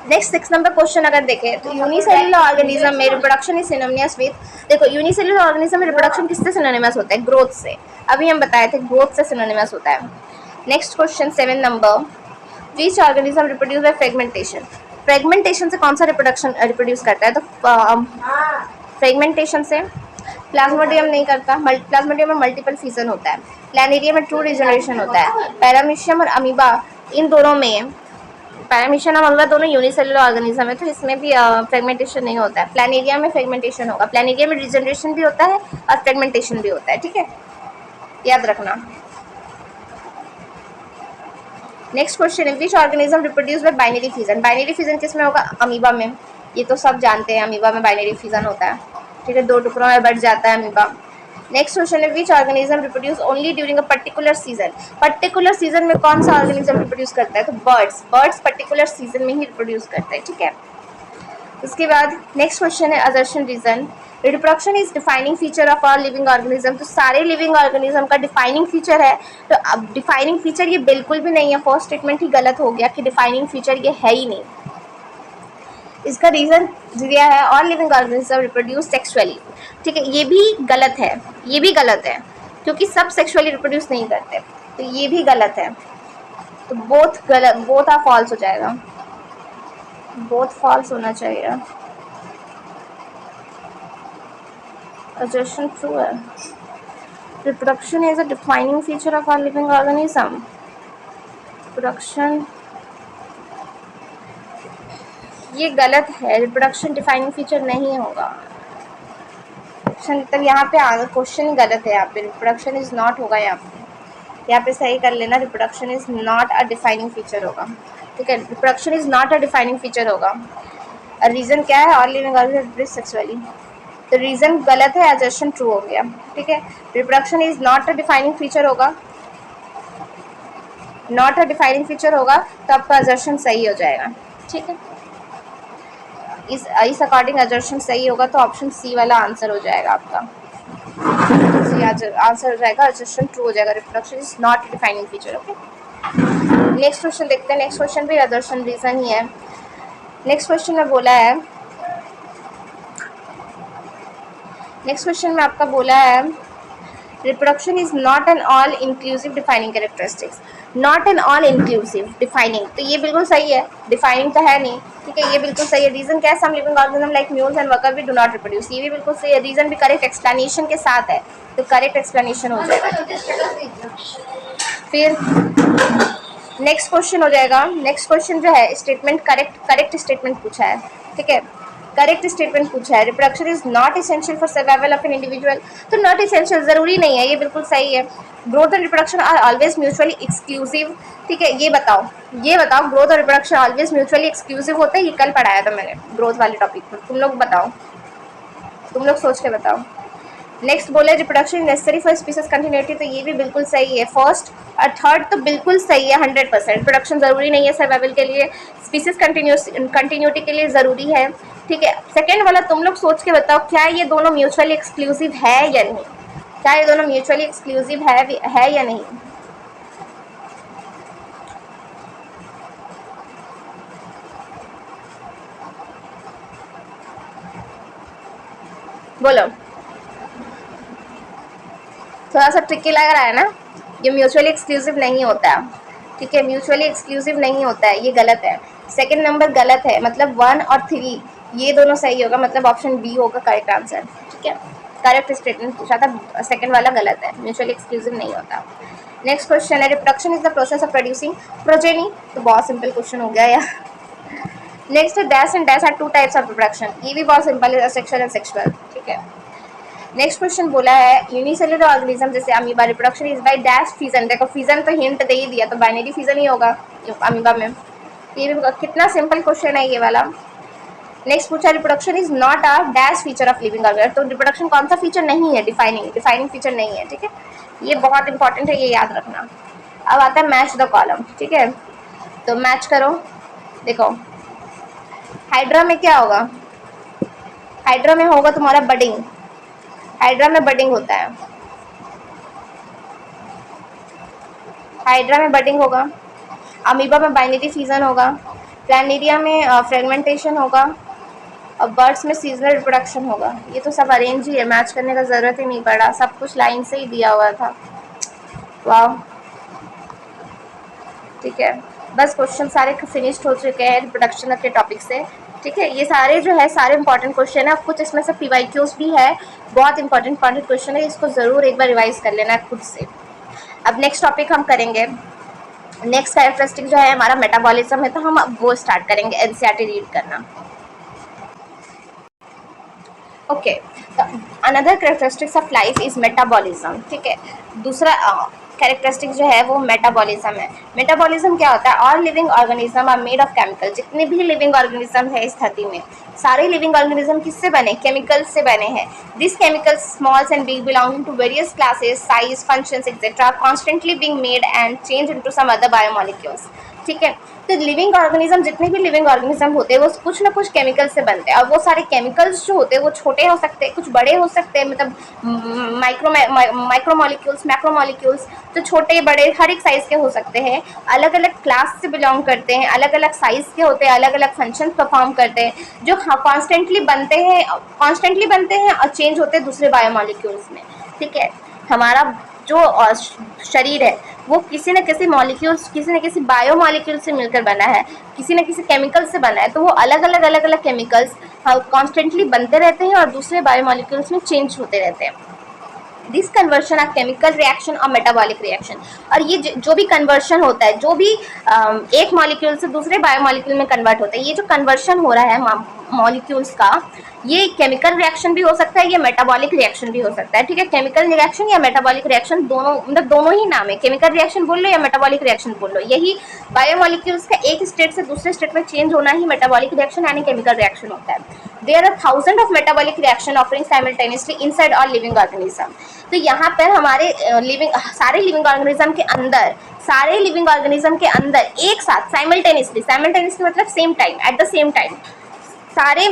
नेक्स्ट 6 नंबर क्वेश्चन अगर देखें तो यूनिसेलुलर ऑर्गेनिज्म में रिप्रोडक्शन इज सिनोनिमस विद, देखो यूनिसेलुलर ऑर्गेनिज्म में रिप्रोडक्शन किससे सिनोनिमस होता है? ग्रोथ से। अभी हम बताए थे ग्रोथ से सिनोनिमस होता है। Next question 7 number, which organism reproduce by fragmentation, fragmentation से कौन सा रिप्रोड्यूस करता है? तो फ्रेगमेंटेशन से प्लाज्मोडियम नहीं करता, प्लाज्मोडियम में मल्टीपल फिजन होता है, प्लानेरियम में ट्रू रिजनरेशन होता है, पैरामीशियम और अमीबा इन दोनों में, पैरामीशियम और अमीबा दोनों यूनिसेलुलर ऑर्गेनिज्म है तो इसमें भी फ्रेगमेंटेशन नहीं होता है। प्लानेरिया में फ्रेगमेंटेशन होगा, प्लानेरिया में रिजनरेशन भी होता है और फ्रेगमेंटेशन भी होता है। ठीक है, याद रखना। नेक्स्ट क्वेश्चन है, which organism reproduce by binary fission, binary fission किसमें होगा? अमीबा में, ये तो सब जानते हैं अमीबा में बाइनरी फिजन होता है। ठीक है, 2 टुकड़ों में बढ़ जाता है अमीबा। नेक्स्ट क्वेश्चन है, which organism reproduce only during a particular season, particular season में कौन सा ऑर्गेनिज्म रिप्रोड्यूस करता है? तो बर्ड्स, बर्ड्स पर्टिकुलर सीजन में ही रिप्रोड्यूस करता है। ठीक है, उसके बाद नेक्स्ट क्वेश्चन है assertion reason, reproduction is defining feature of all living organism, तो सारे लिविंग ऑर्गेनिज्म का डिफाइनिंग फीचर है। तो अब डिफाइनिंग फीचर ये बिल्कुल भी नहीं है, फर्स्ट स्टेटमेंट ही गलत हो गया कि डिफाइनिंग फीचर ये है ही नहीं। इसका रीजन दिया है all living organism reproduce sexually. ठीक है, ये भी गलत है, ये भी गलत है, क्योंकि सब सेक्सुअली रिप्रोड्यूस नहीं करते, तो ये भी गलत है। तो बोथ गलत, बोथ आ फॉल्स हो जाएगा, बोथ फॉल्स होना चाहिए। assertion true है, reproduction is a defining feature of all living organism, reproduction ये गलत है, रिप्रोडक्शन डिफाइनिंग फीचर नहीं होगा। मतलब यहाँ पे क्वेश्चन गलत है, यहाँ पे रिप्रोडक्शन इज नॉट होगा, यहाँ पे सही कर लेना, reproduction is not a defining feature होगा। ठीक है, reproduction is not a defining feature होगा। रीजन क्या है? ऑल लिविंग ऑर्गेनिज्म सेक्सुअली, तो रीजन गलत है, असर्शन ट्रू हो गया। ठीक है, reproduction is not a defining feature होगा, नॉट अ डिफाइनिंग फीचर होगा तो आपका असर्शन सही हो जाएगा। ठीक है, इस अकॉर्डिंग असर्शन सही होगा तो ऑप्शन सी वाला आंसर हो जाएगा आपका, आंसर हो जाएगा, असर्शन ट्रू हो जाएगा, reproduction is not defining feature. Okay, next question देखते हैं। नेक्स्ट क्वेश्चन भी असर्शन रीजन ही है। नेक्स्ट क्वेश्चन में बोला है, नेक्स्ट क्वेश्चन में आपका बोला है reproduction is not an all inclusive defining characteristics, not an all inclusive defining, तो ये बिल्कुल सही है, डिफाइनिंग तो है नहीं। ठीक है, ये बिल्कुल सही है। रीजन क्या है? Some living organism like mules and worker भी डू नॉट रिप्रोड्यूस, ये भी बिल्कुल सही है। रीजन भी करेक्ट एक्सप्लेनेशन के साथ है, तो करेक्ट एक्सप्लेनेशन हो जाएगा। फिर नेक्स्ट क्वेश्चन हो जाएगा, नेक्स्ट क्वेश्चन जो है स्टेटमेंट करेक्ट स्टेटमेंट पूछा है। ठीक है, करेक्ट स्टेटमेंट पूछा है, reproduction is not essential for survival of an individual, तो नॉट इसेंशियल जरूरी नहीं है, ये बिल्कुल सही है। Growth and reproduction are always mutually exclusive, ठीक है, ये बताओ ग्रोथ और रिप्रोडक्शन ऑलवेज म्यूचुअली एक्सक्लूसिव होते हैं, ये कल पढ़ाया था मैंने ग्रोथ वाले टॉपिक पर, तुम लोग बताओ, तुम लोग सोच के बताओ। नेक्स्ट बोले reproduction necessary for species continuity, तो ये भी बिल्कुल सही है। फर्स्ट और थर्ड तो बिल्कुल सही है 100%, रिप्रोडक्शन ज़रूरी नहीं है सर्वाइवल के लिए, स्पीसीज कंटिन्यूटी के लिए ज़रूरी है। ठीक है, सेकेंड वाला तुम लोग सोच के बताओ, क्या ये दोनों म्यूचुअली एक्सक्लूसिव है या नहीं, क्या ये दोनों म्यूचुअली एक्सक्लूसिव है या नहीं? बोलो, थोड़ा सा ट्रिकी लग रहा है ना, ये म्यूचुअली एक्सक्लूसिव नहीं होता है। ठीक है, म्यूचुअली एक्सक्लूसिव नहीं होता है, ये गलत है। सेकंड नंबर गलत है, मतलब 1 और 3 ये दोनों सही होगा, मतलब ऑप्शन बी होगा करेक्ट आंसर। ठीक है, करेक्ट स्टेटमेंट पूछा था, सेकंड वाला गलत है, म्यूचुअली एक्सक्लूसिव नहीं होता। नेक्स्ट क्वेश्चन है reproduction is the process of producing progeny, तो बहुत सिंपल क्वेश्चन हो गया यार। Next dash and dash are two types of reproduction, ये भी बहुत सिंपल है, सेक्सुअल एंड सेक्सुअल, ठीक है। नेक्स्ट क्वेश्चन बोला है यूनिसेलुलर ऑर्गेनिज्म जैसे amoeba reproduction is by dash fission, देखो फिजन तो हिंट दे ही दिया, तो बाइनरी फिजन ही होगा अमीबा में। ये भी कितना सिंपल क्वेश्चन है ये वाला। नेक्स्ट पूछा reproduction is not a dash feature of living organism, तो रिप्रोडक्शन कौन सा फीचर नहीं है, डिफाइनिंग फीचर नहीं है, ठीक है। ये बहुत इंपॉर्टेंट है, ये याद रखना। अब आता है मैच द कॉलम, ठीक है, तो मैच करो। देखो हाइड्रा में क्या होगा, हाइड्रा में होगा तुम्हारा बडिंग, हाइड्रा में बडिंग होता है, हाइड्रा में बडिंग होगा, अमीबा में बाइनरी फिजन होगा, प्लानेरिया में फ्रेगमेंटेशन होगा, और बर्ड्स में सीजनल रिप्रोडक्शन होगा। ये तो सब अरेंज ही है, मैच करने का ज़रूरत ही नहीं पड़ा, सब कुछ लाइन से ही दिया हुआ था। वाह, ठीक है, बस क्वेश्चन सारे फिनिश्ड हो चुके हैं रिप्रोडक्शन के टॉपिक से, ठीक है। ये सारे जो है सारे इंपॉर्टेंट क्वेश्चन है, कुछ इसमें से PYQs भी है, बहुत इंपॉर्टेंट क्वेश्चन है, इसको ज़रूर एक बार रिवाइज कर लेना खुद से। अब नेक्स्ट टॉपिक हम करेंगे, नेक्स्ट कैरेक्टरिस्टिक जो है हमारा मेटाबॉलिज्म है, तो हम अब वो स्टार्ट करेंगे NCERT रीड करना। Okay, another characteristics of life is metabolism, ठीक है। दूसरा कैरेक्टरिस्टिक जो है वो मेटाबॉलिज्म है। मेटाबॉलिज्म क्या होता है, all living organism are made of chemical, जितने भी लिविंग ऑर्गेनिज्म है इस धरती में, सारे लिविंग ऑर्गेनिज्म किससे बने, केमिकल्स से बने हैं। This chemicals smalls and big belonging to various classes, size, functions etcetera constantly being made and change into some other biomolecules, ठीक है। तो लिविंग ऑर्गेनिज्म, जितने भी लिविंग ऑर्गेनिज्म होते हैं वो कुछ ना कुछ केमिकल से बनते हैं, और वो सारे केमिकल्स जो होते हैं वो छोटे हो सकते हैं, कुछ बड़े हो सकते हैं, मतलब माइक्रो मॉलिक्यूल्स, मैक्रो मॉलिक्यूल्स, तो छोटे बड़े हर एक साइज़ के हो सकते हैं, अलग अलग क्लास से बिलोंग करते हैं, अलग अलग साइज़ के होते हैं, अलग अलग फंक्शन परफॉर्म करते हैं, जो कॉन्स्टेंटली बनते हैं और चेंज होते हैं दूसरे बायोमॉलिक्यूल्स में, ठीक है। हमारा जो शरीर है वो किसी न किसी बायोमॉलिक्यूल से मिलकर बना है, किसी न किसी केमिकल से बना है, तो वो अलग अलग केमिकल्स कॉन्स्टेंटली बनते रहते हैं और दूसरे बायोमॉलिक्यूल्स में चेंज होते रहते हैं। This conversion of chemical reaction और मेटाबॉलिक रिएक्शन, और ये जो भी कन्वर्शन होता है, जो भी एक मॉलिक्यूल से दूसरे बायोमॉलिक्यूल में कन्वर्ट होता है, ये जो कन्वर्शन हो रहा है मॉलिक्यूल्स का, ये केमिकल रिएक्शन भी हो सकता है, ये मेटाबॉलिक रिएक्शन भी हो सकता है, ठीक है। केमिकल रिएक्शन या मेटाबॉलिक रिएक्शन दोनों, मतलब दोनों ही नाम है, केमिकल रिएक्शन बोल लो या मेटाबॉलिक रिएक्शन बोल लो, यही बायोमॉलिक्यूल्स का एक स्टेट से दूसरे स्टेट में चेंज होना ही मेटाबॉलिक रिएक्शन यानी केमिकल रिएक्शन होता है। There are thousand of metabolic reaction occurring simultaneously inside all living organism, तो यहाँ पर हमारे सारे लिविंग ऑर्गेनिज्म के अंदर एक साथ साइमल्टेनियसली मतलब same time, at the same time, सारे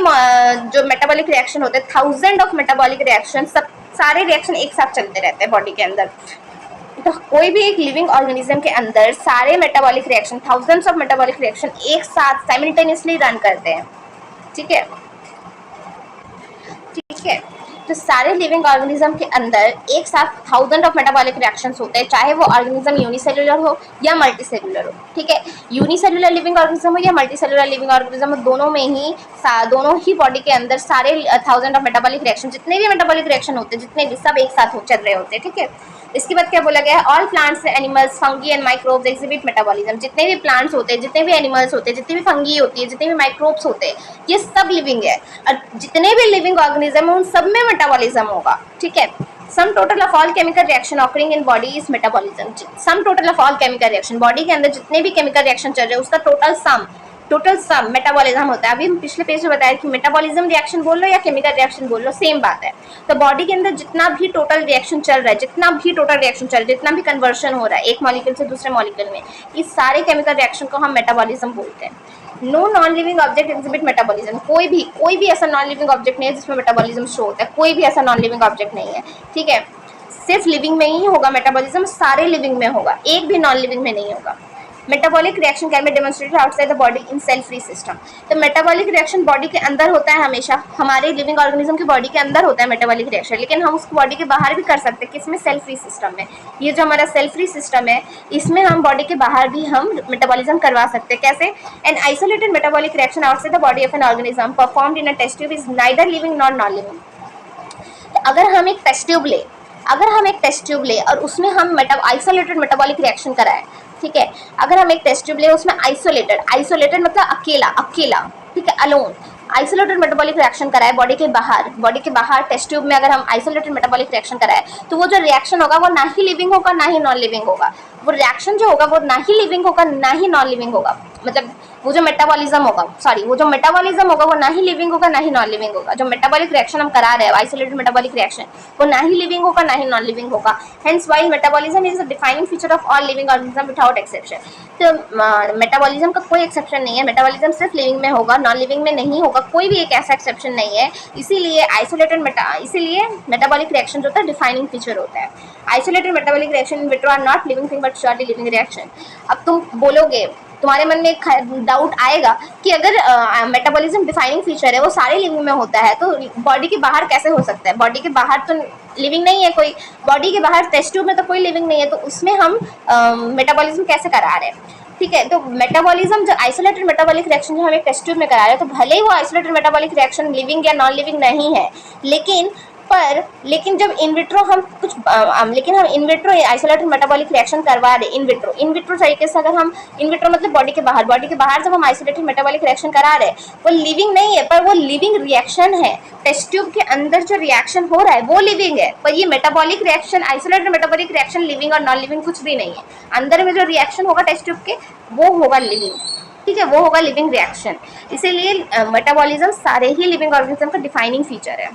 जो मेटाबॉलिक रिएक्शन होते हैं, थाउजेंड ऑफ मेटाबॉलिक रिएक्शन, सब सारे रिएक्शन एक साथ चलते रहते हैं बॉडी के अंदर। तो कोई भी एक लिविंग ऑर्गेनिज्म के अंदर सारे metabolic reaction, thousands of metabolic reaction एक साथ साइमल्टेनियसली रन करते हैं, ठीक है, ठीक है। तो सारे लिविंग ऑर्गेनिज्म के अंदर एक साथ थाउजेंड ऑफ मेटाबॉलिक रिएक्शंस होते हैं, चाहे वो ऑर्गेनिज्म यूनिसेलुलर हो या मल्टीसेलुलर हो, ठीक है। यूनिसेलुलर लिविंग ऑर्गेनिज्म हो या मल्टीसेलुलर लिविंग ऑर्गेनिज्म, दोनों ही बॉडी के अंदर सारे थाउजेंड ऑफ मेटाबॉलिक रिएक्शन, जितने भी मेटाबॉलिक रिएक्शन होते हैं, जितने भी सब एक साथ चल रहे होते हैं, ठीक है। इसके बाद क्या बोला गया है, all plants, animals, fungi and microbes exhibit metabolism, जितने भी प्लांट्स होते हैं, जितने भी एनिमल्स होते हैं, जितने भी फंगी होती है, जितने भी माइक्रोब्स होते हैं, ये सब लिविंग है, और जितने भी लिविंग ऑर्गेनिज्म है उन सब में मेटाबॉलिज्म होगा, ठीक है। सम total of all chemical reaction occurring in body is metabolism, some total of all chemical reaction, body के अंदर जितने भी केमिकल रिएक्शन चल रहे हैं उसका टोटल सम मेटाबॉलिज्म होता है। अभी हम पिछले पेज में बताया कि मेटाबॉलिज्म रिएक्शन बोल लो या केमिकल रिएक्शन बोल लो, सेम बात है। तो बॉडी के अंदर जितना भी टोटल रिएक्शन चल रहा है, जितना भी कन्वर्शन हो रहा है एक मॉलिक्यूल से दूसरे मॉलिक्यूल में, इस सारे केमिकल रिएक्शन को हम मेटाबॉलिज्म बोलते हैं। No non living object exhibit metabolism, कोई भी ऐसा नॉन लिविंग ऑब्जेक्ट नहीं है जिसमें मेटाबॉलिज्म शो होता है, कोई भी ऐसा नॉन लिविंग ऑब्जेक्ट नहीं है, ठीक है। सिर्फ लिविंग में ही होगा मेटाबॉलिज्म, सारे लिविंग में होगा, एक भी नॉन लिविंग में नहीं होगा। Metabolic reaction can be demonstrated outside the body in cell free system, तो मेटाबॉलिक रिएक्शन बॉडी के अंदर होता है, हमेशा हमारे लिविंग ऑर्गेनिज्म की बॉडी के अंदर होता है मेटाबॉलिक रिएक्शन, लेकिन हम उसको बॉडी के बाहर भी कर सकते हैं, किसमें, सेल फ्री सिस्टम में। ये जो हमारा सेल फ्री सिस्टम है, इसमें हम बॉडी के बाहर भी हम मेटाबॉलिज्म करवा सकते हैं। कैसे, an isolated metabolic reaction outside the body of an organism performed in a test tube is neither living nor non living. तो अगर हम एक टेस्ट ट्यूब ले और उसमें हम आइसोलेटेड मेटाबॉलिक रिएक्शन कराएं, ठीक है। अगर हम एक टेस्ट ट्यूब ले उसमें आइसोलेटेड मतलब अकेला ठीक है, अलोन आइसोलेटेड मेटाबॉलिक रिएक्शन कराए बॉडी के बाहर टेस्ट ट्यूब में अगर हम आइसोलेटेड मेटाबॉलिक रिएक्शन कराए तो वो जो रिएक्शन होगा वो ना ही लिविंग होगा ना ही नॉन लिविंग होगा। वो रिएक्शन जो होगा वो ना ही लिविंग होगा ना ही नॉन लिविंग होगा, मतलब वो जो मेटाबॉलिज्म होगा वो ना ही लिविंग होगा ना ही नॉन लिविंग होगा। जो मेटाबॉलिक रिएक्शन हम करा रहे हैं आइसोलेटेड मेटाबॉलिक रिएक्शन वो ना ही लिविंग होगा ना ही नॉन लिविंग होगा। Hence while metabolism is a defining feature of all living organism without exception. तो मेटाबॉलिज्म का कोई एक्सेप्शन नहीं है, मेटाबॉलिज्म सिर्फ लिविंग में होगा, नॉन लिविंग में नहीं होगा, कोई भी एक ऐसा एक्सेप्शन नहीं है। इसीलिए इसीलिए मेटाबॉलिक रिएक्शन जो होता है डिफाइनिंग फीचर होता है। Isolated metabolic reaction in vitro are not living thing but surely living reaction. अब तुम बोलोगे, तुम्हारे मन में एक डाउट आएगा कि अगर मेटाबॉलिज्म डिफाइनिंग फीचर है वो सारे लिविंग में होता है तो बॉडी के बाहर कैसे हो सकता है? बॉडी के बाहर तो लिविंग नहीं है कोई, बॉडी के बाहर टेस्ट ट्यूब में तो कोई लिविंग नहीं है, तो उसमें हम मेटाबॉलिज्म कैसे करा रहे हैं? ठीक है, तो मेटाबॉलिज्म जो आइसोलेटेड मेटाबॉलिक रिएक्शन जो हम एक टेस्ट ट्यूब में करा रहे हैं तो भले ही वो आइसोलेटेड मेटाबॉलिक रिएक्शन लिविंग या नॉन लिविंग नहीं है, लेकिन जब इन विट्रो हम in vitro isolated metabolic reaction करवा रहे इन विट्रो तरीके से, अगर हम इन विट्रो मतलब बॉडी के बाहर जब हम आइसोलेटेड मेटाबॉलिक रिएक्शन करा रहे हैं वो लिविंग नहीं है पर वो लिविंग रिएक्शन है। टेस्ट ट्यूब के अंदर जो रिएक्शन हो रहा है वो लिविंग है, पर ये metabolic reaction isolated metabolic reaction living और नॉन लिविंग कुछ भी नहीं है। अंदर में जो रिएक्शन होगा टेस्ट ट्यूब के वो होगा लिविंग, ठीक है, वो होगा लिविंग रिएक्शन। इसीलिए मेटाबॉलिज्म सारे ही लिविंग ऑर्गेनिज्म का डिफाइनिंग फीचर है।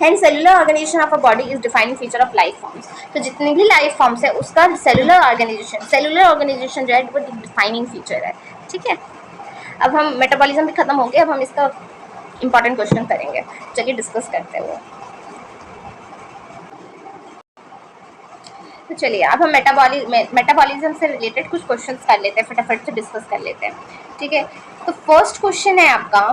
Hence cellular organization of a body is defining feature of life forms। तो जितनी भी लाइफ फॉर्म्स है उसका सेलुलर ऑर्गेनाइजेशन जो है वो डिफाइनिंग फीचर है, ठीक है। अब हम मेटाबॉलिज्म भी खत्म हो गया, अब हम इसका इंपॉर्टेंट क्वेश्चन करेंगे, चलिए डिस्कस करते हैं वो। तो चलिए अब हम मेटाबॉलिज्म से रिलेटेड कुछ क्वेश्चंस कर लेते हैं, फटाफट से डिस्कस कर लेते हैं, ठीक है। तो फर्स्ट क्वेश्चन है आपका,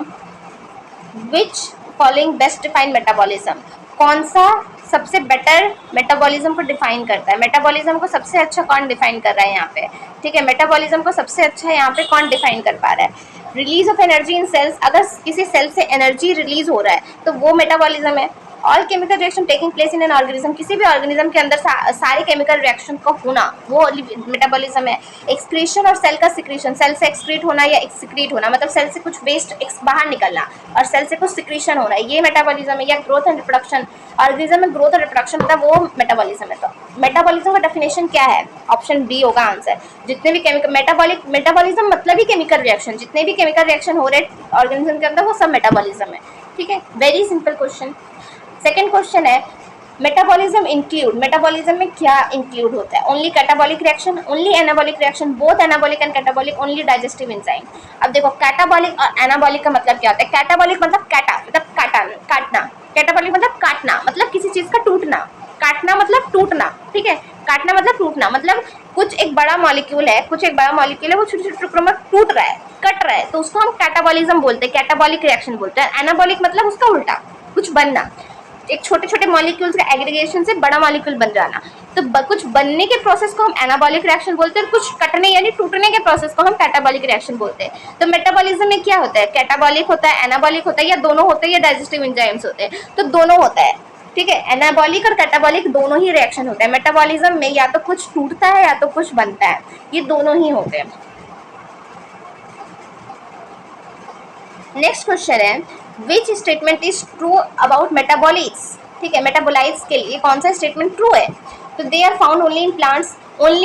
which following best define metabolism, कौन सा सबसे बेटर मेटाबॉलिज्म को डिफाइन करता है? मेटाबॉलिज्म को सबसे अच्छा कौन डिफाइन कर रहा है यहाँ पे? ठीक है, मेटाबॉलिज्म को सबसे अच्छा यहाँ पे कौन डिफाइन कर पा रहा है? Release of energy in cells, अगर किसी सेल से एनर्जी रिलीज हो रहा है तो वो मेटाबॉलिज्म है। All chemical reaction taking place in an organism, किसी भी ऑर्गेनिज्म के अंदर सारे केमिकल रिएक्शन का होना वो मेटाबॉलिज्म है। एक्सक्रीशन और सेल का सिक्रीशन, सेल से एक्सक्रीट होना या एक्सक्रीट होना मतलब सेल से कुछ वेस्ट बाहर निकलना और सेल से कुछ सिक्रीशन होना, ये मेटाबॉलिज्म है। या ग्रोथ एंड रिप्रोडक्शन, ऑर्गेनिज्म में ग्रोथ और रिप्रोडक्शन होता है वो मेटाबॉलिज्म है। तो मेटाबॉलिज्म का डेफिनेशन क्या है? ऑप्शन बी होगा आंसर। जितने भी केमिकल मेटाबॉलिज्म मतलब ही केमिकल रिएक्शन, जितने भी केमिकल रिएक्शन हो रहे ऑर्गेनिज्म के अंदर वो सब मेटाबॉलिज्म है, ठीक है। Very simple question. Second question है, मेटाबॉलिज्म में क्या इंक्लूड होता है? Only catabolic reaction, only anabolic reaction, both anabolic and catabolic, only digestive enzyme. अब देखो कैटाबॉलिक और एनाबॉलिक का मतलब क्या होता है? कैटाबॉलिक मतलब काटना, कैटाबॉलिक मतलब काटना, मतलब किसी चीज का टूटना, काटना मतलब टूटना, ठीक है। काटना मतलब टूटना, मतलब कुछ एक बड़ा मॉलिक्यूल है वो छोटे छोटे टुकड़ों में टूट रहा है, कट रहा है, तो उसको हम कैटाबॉलिज्म बोलते हैं, कैटाबॉलिक रिएक्शन बोलते हैं। एनाबॉलिक मतलब उसका उल्टा, कुछ बनना, एक छोटे छोटे मॉलिक्यूल्स का एग्रीगेशन से बड़ा मॉलिक्यूल बन जाना, तो कुछ बनने के प्रोसेस को हम एनाबॉलिक रिएक्शन बोलते हैं और कुछ कटने यानी टूटने के प्रोसेस को हम कैटाबॉलिक रिएक्शन बोलते हैं। तो मेटाबॉलिज्म में क्या होता है? कैटाबॉलिक होता है, एनाबॉलिक होता है, या दोनों होते हैं, या डाइजेस्टिव एंजाइम्स होते हैं? तो दोनों होता है, ठीक है। एनाबॉलिक और कैटाबॉलिक दोनों ही रिएक्शन होते हैं। मेटाबॉलिज्म में या तो कुछ टूटता है या तो कुछ बनता है, ये दोनों ही होते हैं। नेक्स्ट क्वेश्चन है, which statement is true about metabolites? ठीक है, मेटाबोलाइट्स के लिए कौन सा स्टेटमेंट ट्रू है? तो they are found only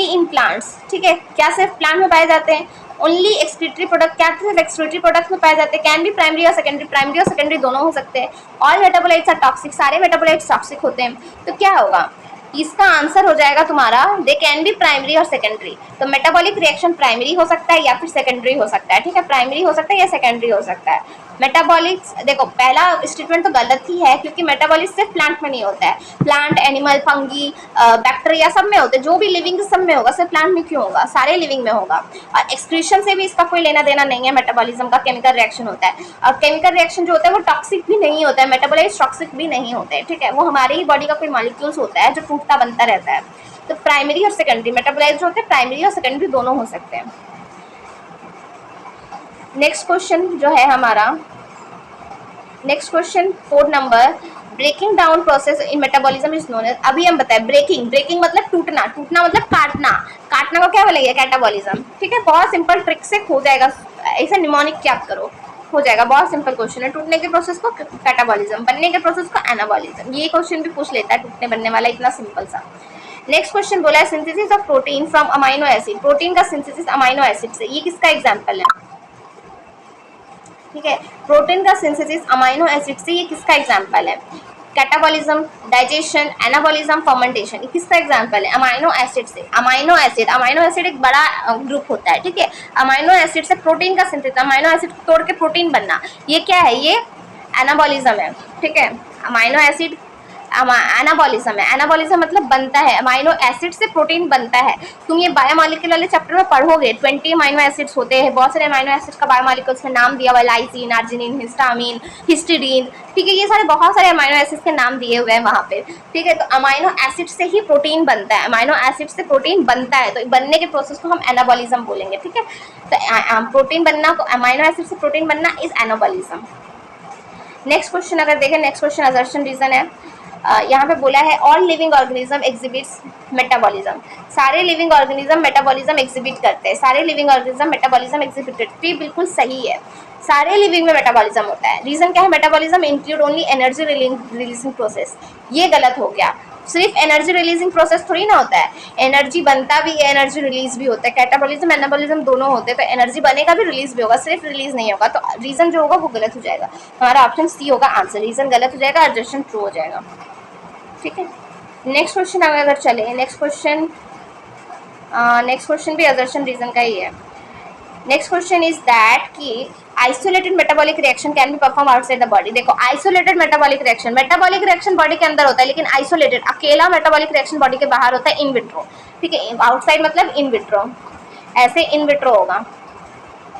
in plants, ठीक है। क्या सिर्फ प्लांट में पाए जाते हैं? ओनली एक्सक्रीटरी प्रोडक्ट, क्या सिर्फ एक्सक्रीटरी प्रोडक्ट में पाए जाते हैं? कैन बी प्राइमरी और सेकेंडरी दोनों हो सकते हैं। ऑल मेटाबोलाइट्स आर टॉक्सिक, सारे मेटाबोलाइट्स टॉक्सिक होते हैं। तो क्या होगा? इसका आंसर हो जाएगा तुम्हारा दे कैन बी प्राइमरी और सेकेंडरी। तो मेटाबॉलिक रिएक्शन प्राइमरी हो सकता है या फिर सेकेंडरी हो सकता है, ठीक है। प्राइमरी हो सकता है या सेकेंडरी हो सकता है। मेटाबॉलिक्स, देखो पहला स्टेटमेंट तो गलत ही है क्योंकि मेटाबॉलिक्स सिर्फ प्लांट में नहीं होता है, प्लांट, एनिमल, फंगी, बैक्टीरिया सब में होते हैं, जो भी लिविंग सब में होगा, सिर्फ प्लांट में क्यों होगा? सारे लिविंग में होगा। और एक्सक्रीशन से भी इसका कोई लेना देना नहीं है, मेटाबॉलिज्म का केमिकल रिएक्शन होता है। और केमिकल रिएक्शन जो होता है वो टॉक्सिक भी नहीं होता है, मेटाबॉलाइट्स टॉक्सिक भी नहीं होते हैं, ठीक है। वो हमारी ही बॉडी का कोई मॉलिक्यूल्स होता है जो टूटता बनता रहता है। तो प्राइमरी और सेकेंडरी मेटाबॉलाइट्स जो होते हैं प्राइमरी और सेकेंडरी दोनों हो सकते हैं। नेक्स्ट क्वेश्चन जो है हमारा, next question 4 number, breaking down process in metabolism is known as. अभी हम बताएं ब्रेकिंग मतलब टूटना मतलब काटना को क्या बोलेंगे? कैटाबॉलिज्म, ठीक है। बहुत सिंपल ट्रिक से हो जाएगा, ऐसा निमोनिक याद करो, हो जाएगा, बहुत सिंपल क्वेश्चन है। टूटने के प्रोसेस को कैटाबॉलिज्म, बनने के प्रोसेस को एनाबॉलिज्म। ये क्वेश्चन भी पूछ लेता है टूटने बनने वाला, इतना सिंपल सा। नेक्स्ट क्वेश्चन बोला है synthesis of protein from amino acid, protein का सिंथेसिस अमाइनो एसिड से, ये किसका एग्जांपल है? ठीक है, प्रोटीन का सिंथेसिस अमाइनो एसिड से, ये किसका एग्जांपल है? कैटाबॉलिज्म, डाइजेशन, एनाबॉलिज्म, फर्मेंटेशन, किसका एग्जांपल है? अमाइनो एसिड से। अमाइनो एसिड, अमाइनो एसिड एक बड़ा ग्रुप होता है, ठीक है। अमाइनो एसिड से प्रोटीन का सिंथेसिस, अमाइनो एसिड को तोड़ के प्रोटीन बनना, ये क्या है? ये एनाबॉलिज्म है, ठीक है। अमाइनो एसिड एनाबॉलिज्म है। एनाबॉलिज्म मतलब बनता है, अमाइनो एसिड से प्रोटीन बनता है। तुम ये बायोमॉलिक्यूल वाले चैप्टर में पढ़ोगे, 20 अमाइनो एसिड्स होते हैं, बहुत सारे अमाइनो एसिड का बायोमॉलिक्यूल्स में नाम दिया हुआ है, लाइसिन, आर्जिनिन, हिस्टामिन, हिस्टिडीन, ठीक है। ये सारे बहुत सारे अमाइनो एसिड्स के नाम दिए हुए हैं वहाँ पे, ठीक है। तो अमाइनो एसिड से ही प्रोटीन बनता है, अमाइनो एसिड से प्रोटीन बनता है, तो बनने के प्रोसेस को हम एनाबॉलिज्म बोलेंगे, ठीक है। तो प्रोटीन बनना को, अमाइनो एसिड से प्रोटीन बनना इज एनाबॉलिज्म। नेक्स्ट क्वेश्चन अगर देखें, नेक्स्ट क्वेश्चन असर्शन रीजन है। यहाँ पे बोला है all living organism exhibits metabolism, सारे लिविंग ऑर्गेनिज्म मेटाबॉलिज्म एग्जिबिट करते हैं, सारे लिविंग ऑर्गेनिज्म मेटाबॉलिज्म एग्जिबिट करते हैं, बिल्कुल सही है, सारे लिविंग में मेटाबॉलिज्म होता है। रीजन क्या है? Metabolism include only energy releasing process, ये गलत हो गया। सिर्फ एनर्जी रिलीजिंग प्रोसेस थोड़ी ना होता है, एनर्जी बनता भी है, एनर्जी रिलीज भी होता है। कैटाबॉलिज्म एनाबॉलिज्म दोनों होते हैं, तो एनर्जी बनेगा भी, रिलीज भी होगा, सिर्फ रिलीज नहीं होगा। तो रीजन जो होगा वो गलत हो जाएगा, हमारा ऑप्शन सी होगा आंसर। रीजन गलत हो जाएगा, अर्जेशन ट्रू हो जाएगा, ठीक है। नेक्स्ट क्वेश्चन अगर चले, नेक्स्ट क्वेश्चन भी असर्शन रीजन का ही है। नेक्स्ट क्वेश्चन इज दैट कि isolated metabolic reaction can be perform outside the body. देखो, आइसोलेटेड मेटाबॉलिक रिएक्शन बॉडी के अंदर होता है, लेकिन आइसोलेटेड अकेला मेटाबॉलिक रिएक्शन बॉडी के बाहर होता है, इन विट्रो, ठीक है। आउटसाइड मतलब इन विट्रो, ऐसे इन विट्रो होगा,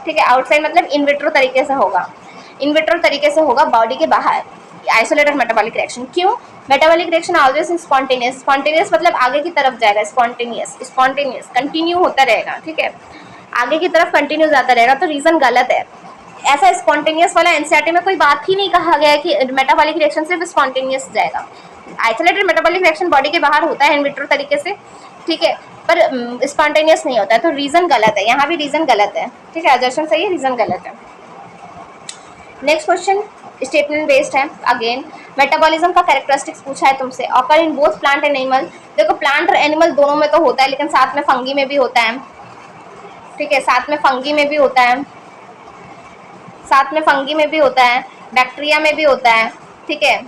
ठीक है। आउटसाइड मतलब इन विट्रो तरीके से होगा, इन विट्रो तरीके से होगा बॉडी के बाहर, आइसोलेटेड मेटाबॉलिक रिएक्शन। क्यों? Metabolic reaction always spontaneous, spontaneous मतलब आगे की तरफ जाएगा, स्पॉन्टेनियस कंटिन्यू होता रहेगा, ठीक है, आगे की तरफ कंटिन्यू जाता रहेगा, तो रीजन गलत है। ऐसा स्पॉन्टेनियस वाला एनसीईआरटी में कोई बात ही नहीं कहा गया है कि मेटाबॉलिक रिएक्शन सिर्फ स्पॉन्टेनियस जाएगा। आइसोलेटेड मेटाबॉलिक रिएक्शन बॉडी के बाहर होता है इन विट्रो तरीके से, ठीक है, पर स्पॉन्टेनियस नहीं होता है, तो रीजन गलत है, यहाँ भी रीजन गलत है, ठीक है। असर्शन सही है, रीजन गलत है। नेक्स्ट क्वेश्चन स्टेटमेंट बेस्ड है। अगेन मेटाबॉलिज्म का कैरेक्टरिस्टिक्स पूछा है तुमसे, occur in both plant and animal. देखो, प्लांट और एनिमल दोनों में तो होता है, लेकिन साथ में फंगी में भी होता है, ठीक है, साथ में फंगी में भी होता है, साथ में फंगी में भी होता है, बैक्टीरिया में भी होता है, ठीक है,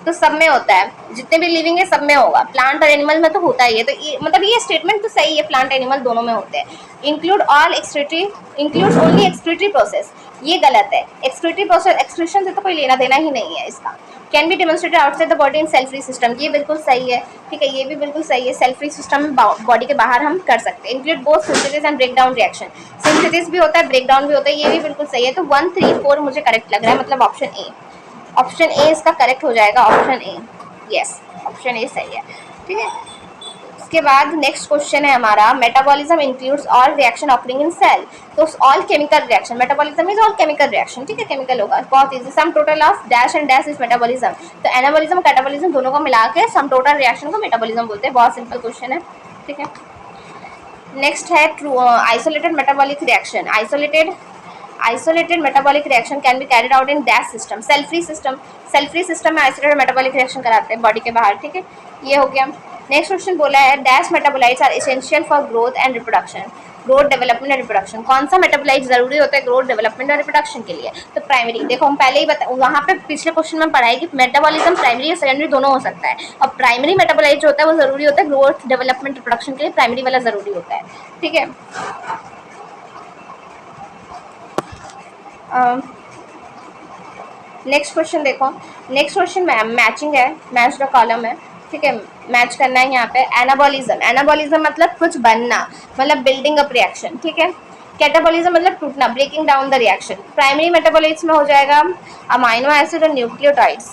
तो सब में होता है, जितने भी लिविंग है सब में होगा, प्लांट और एनिमल में तो होता ही है। तो ये मतलब ये स्टेटमेंट तो सही है, प्लांट एनिमल दोनों में होते हैं। Include all excretory, includes only excretory process, ये गलत है। एक्सक्रीटरी प्रोसेस, एक्सक्रीशन से तो कोई लेना देना ही नहीं है इसका। Can be demonstrated outside the body in cell free system, ये बिल्कुल सही है, ठीक है, ये भी बिल्कुल सही है, सेल फ्री सिस्टम में बॉडी के बाहर हम कर सकते हैं। Include both synthesis and break down reaction, synthesis भी होता है, ब्रेक डाउन भी होता है, ये भी बिल्कुल सही है। तो 1, 3, 4 मुझे करेक्ट लग रहा है, मतलब ऑप्शन ए, ऑप्शन ए इसका करेक्ट हो जाएगा, option A, yes, option A सही है, ठीक है। उसके बाद नेक्स्ट क्वेश्चन है हमारा, metabolism includes all reaction occurring in cell, तो all chemical reaction, metabolism is all chemical reaction, ठीक है, केमिकल होगा, बहुत easy. Sum total of dash and dash is metabolism, तो एनाबॉलिज्म कैटाबॉलिज्म दोनों को मिला के सम टोटल रिएक्शन को मेटाबॉलिज्म बोलते हैं, बहुत सिंपल क्वेश्चन है, ठीक है। नेक्स्ट है true isolated metabolic reaction, isolated metabolic reaction can be carried out in dash system, cell free system, cell free system में आइसोलेटेड मेटाबॉलिक रिएक्शन कराते हैं बॉडी के बाहर, ठीक है, ये हो गया। नेक्स्ट क्वेश्चन बोला है dash metabolites are essential for growth and reproduction, growth development and reproduction, कौन सा मेटाबोलाइट जरूरी होता है ग्रोथ डेवलपमेंट और रिप्रोडक्शन के लिए? तो प्राइमरी, देखो हम पहले ही वहाँ पे पिछले क्वेश्चन में पढ़ा है कि मेटाबॉलिज्म प्राइमरी और सेकेंडरी दोनों हो सकता है, और प्राइमरी मेटाबोलाइट जो होता है वो जरूरी होता है ग्रोथ डेवलपमेंट रिप्रोडक्शन के लिए, प्राइमरी वाला जरूरी होता है, ठीक है। नेक्स्ट क्वेश्चन देखो, नेक्स्ट क्वेश्चन मैचिंग है, मैच द कॉलम है, ठीक है, मैच करना है यहाँ पे। एनाबॉलिज्म, एनाबॉलिज्म मतलब कुछ बनना, मतलब बिल्डिंग अप रिएक्शन, ठीक है। कैटाबॉलिज्म मतलब टूटना, breaking down the reaction. Primary metabolism में हो जाएगा अमाइनो एसिड और न्यूक्लियोटाइड्स,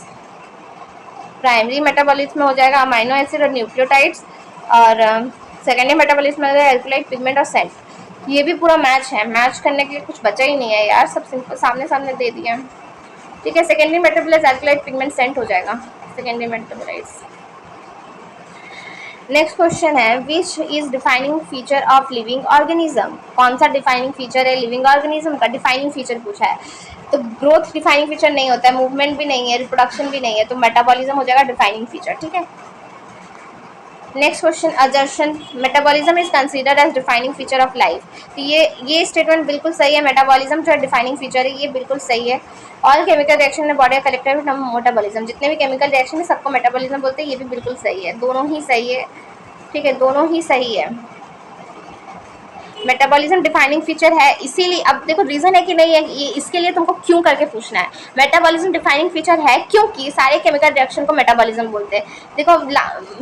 प्राइमरी मेटाबॉलिज्म में हो जाएगा अमाइनो एसिड और न्यूक्लियोटाइड्स, और सेकेंडरी मेटाबॉलिज्म में एल्कलाइड पिगमेंट और सेंट। ये भी पूरा मैच है, मैच करने के लिए कुछ बचा ही नहीं है यार, सब सिंपल सामने सामने दे दिया, ठीक है। सेकेंडरी मेटाबोलाइट्स एल्कलाइड पिगमेंट सेंट हो जाएगा, सेकेंडरी मेटाबोलाइट्स। नेक्स्ट क्वेश्चन है which is defining feature of living organism. कौन सा डिफाइनिंग फीचर है लिविंग ऑर्गेनिज्म का? डिफाइनिंग फीचर पूछा है, तो ग्रोथ डिफाइनिंग फीचर नहीं होता है, मूवमेंट भी नहीं है, रिप्रोडक्शन भी नहीं है, तो मेटाबॉलिज्म हो जाएगा डिफाइनिंग फीचर। ठीक है। Next question assertion metabolism is considered as defining feature of life. तो ये स्टेटमेंट बिल्कुल सही है, मेटाबॉलिज्म जो है डिफाइनिंग फीचर है, ये बिल्कुल सही है। ऑल केमिकल रिएक्शन में बॉडी कलेक्टिव मेटाबॉलिज्म, जितने भी केमिकल रिएक्शन है सबको मेटाबॉलिज्म बोलते हैं, ये भी बिल्कुल सही है, दोनों ही सही है। ठीक है, दोनों ही सही है। मेटाबॉलिज्म डिफाइनिंग फीचर है, इसीलिए अब देखो रीजन है कि नहीं है, ये इसके लिए तुमको क्यों करके पूछना है। मेटाबॉलिज्म डिफाइनिंग फीचर है क्योंकि सारे केमिकल रिएक्शन को मेटाबॉलिज्म बोलते हैं। देखो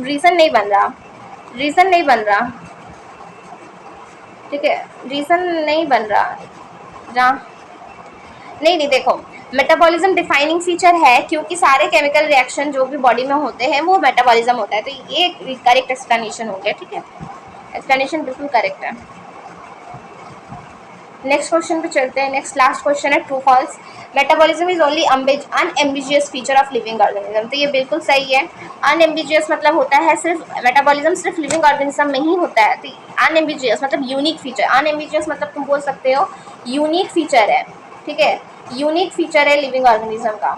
रीजन नहीं बन रहा, रीजन नहीं बन रहा। ठीक है, रीजन नहीं बन रहा जहाँ नहीं नहीं देखो, मेटाबॉलिज्म डिफाइनिंग फीचर है क्योंकि सारे केमिकल रिएक्शन जो भी बॉडी में होते हैं वो मेटाबॉलिज्म होता है, तो ये करेक्ट एक्सप्लेनेशन हो गया। ठीक है, एक्सप्लेनेशन बिल्कुल करेक्ट है। नेक्स्ट क्वेश्चन पे चलते हैं। नेक्स्ट लास्ट क्वेश्चन है true false. Metabolism is only unambiguous feature of living organism, तो ये बिल्कुल सही है। अनएम्बिजियस मतलब होता है सिर्फ मेटाबॉलिज्म सिर्फ लिविंग ऑर्गेनिज्म में ही होता है, तो अनएम्बिजियस मतलब यूनिक फीचर। अनएम्बिजियस मतलब तुम बोल सकते हो यूनिक फीचर है। ठीक है, यूनिक फीचर है लिविंग ऑर्गेनिज्म का,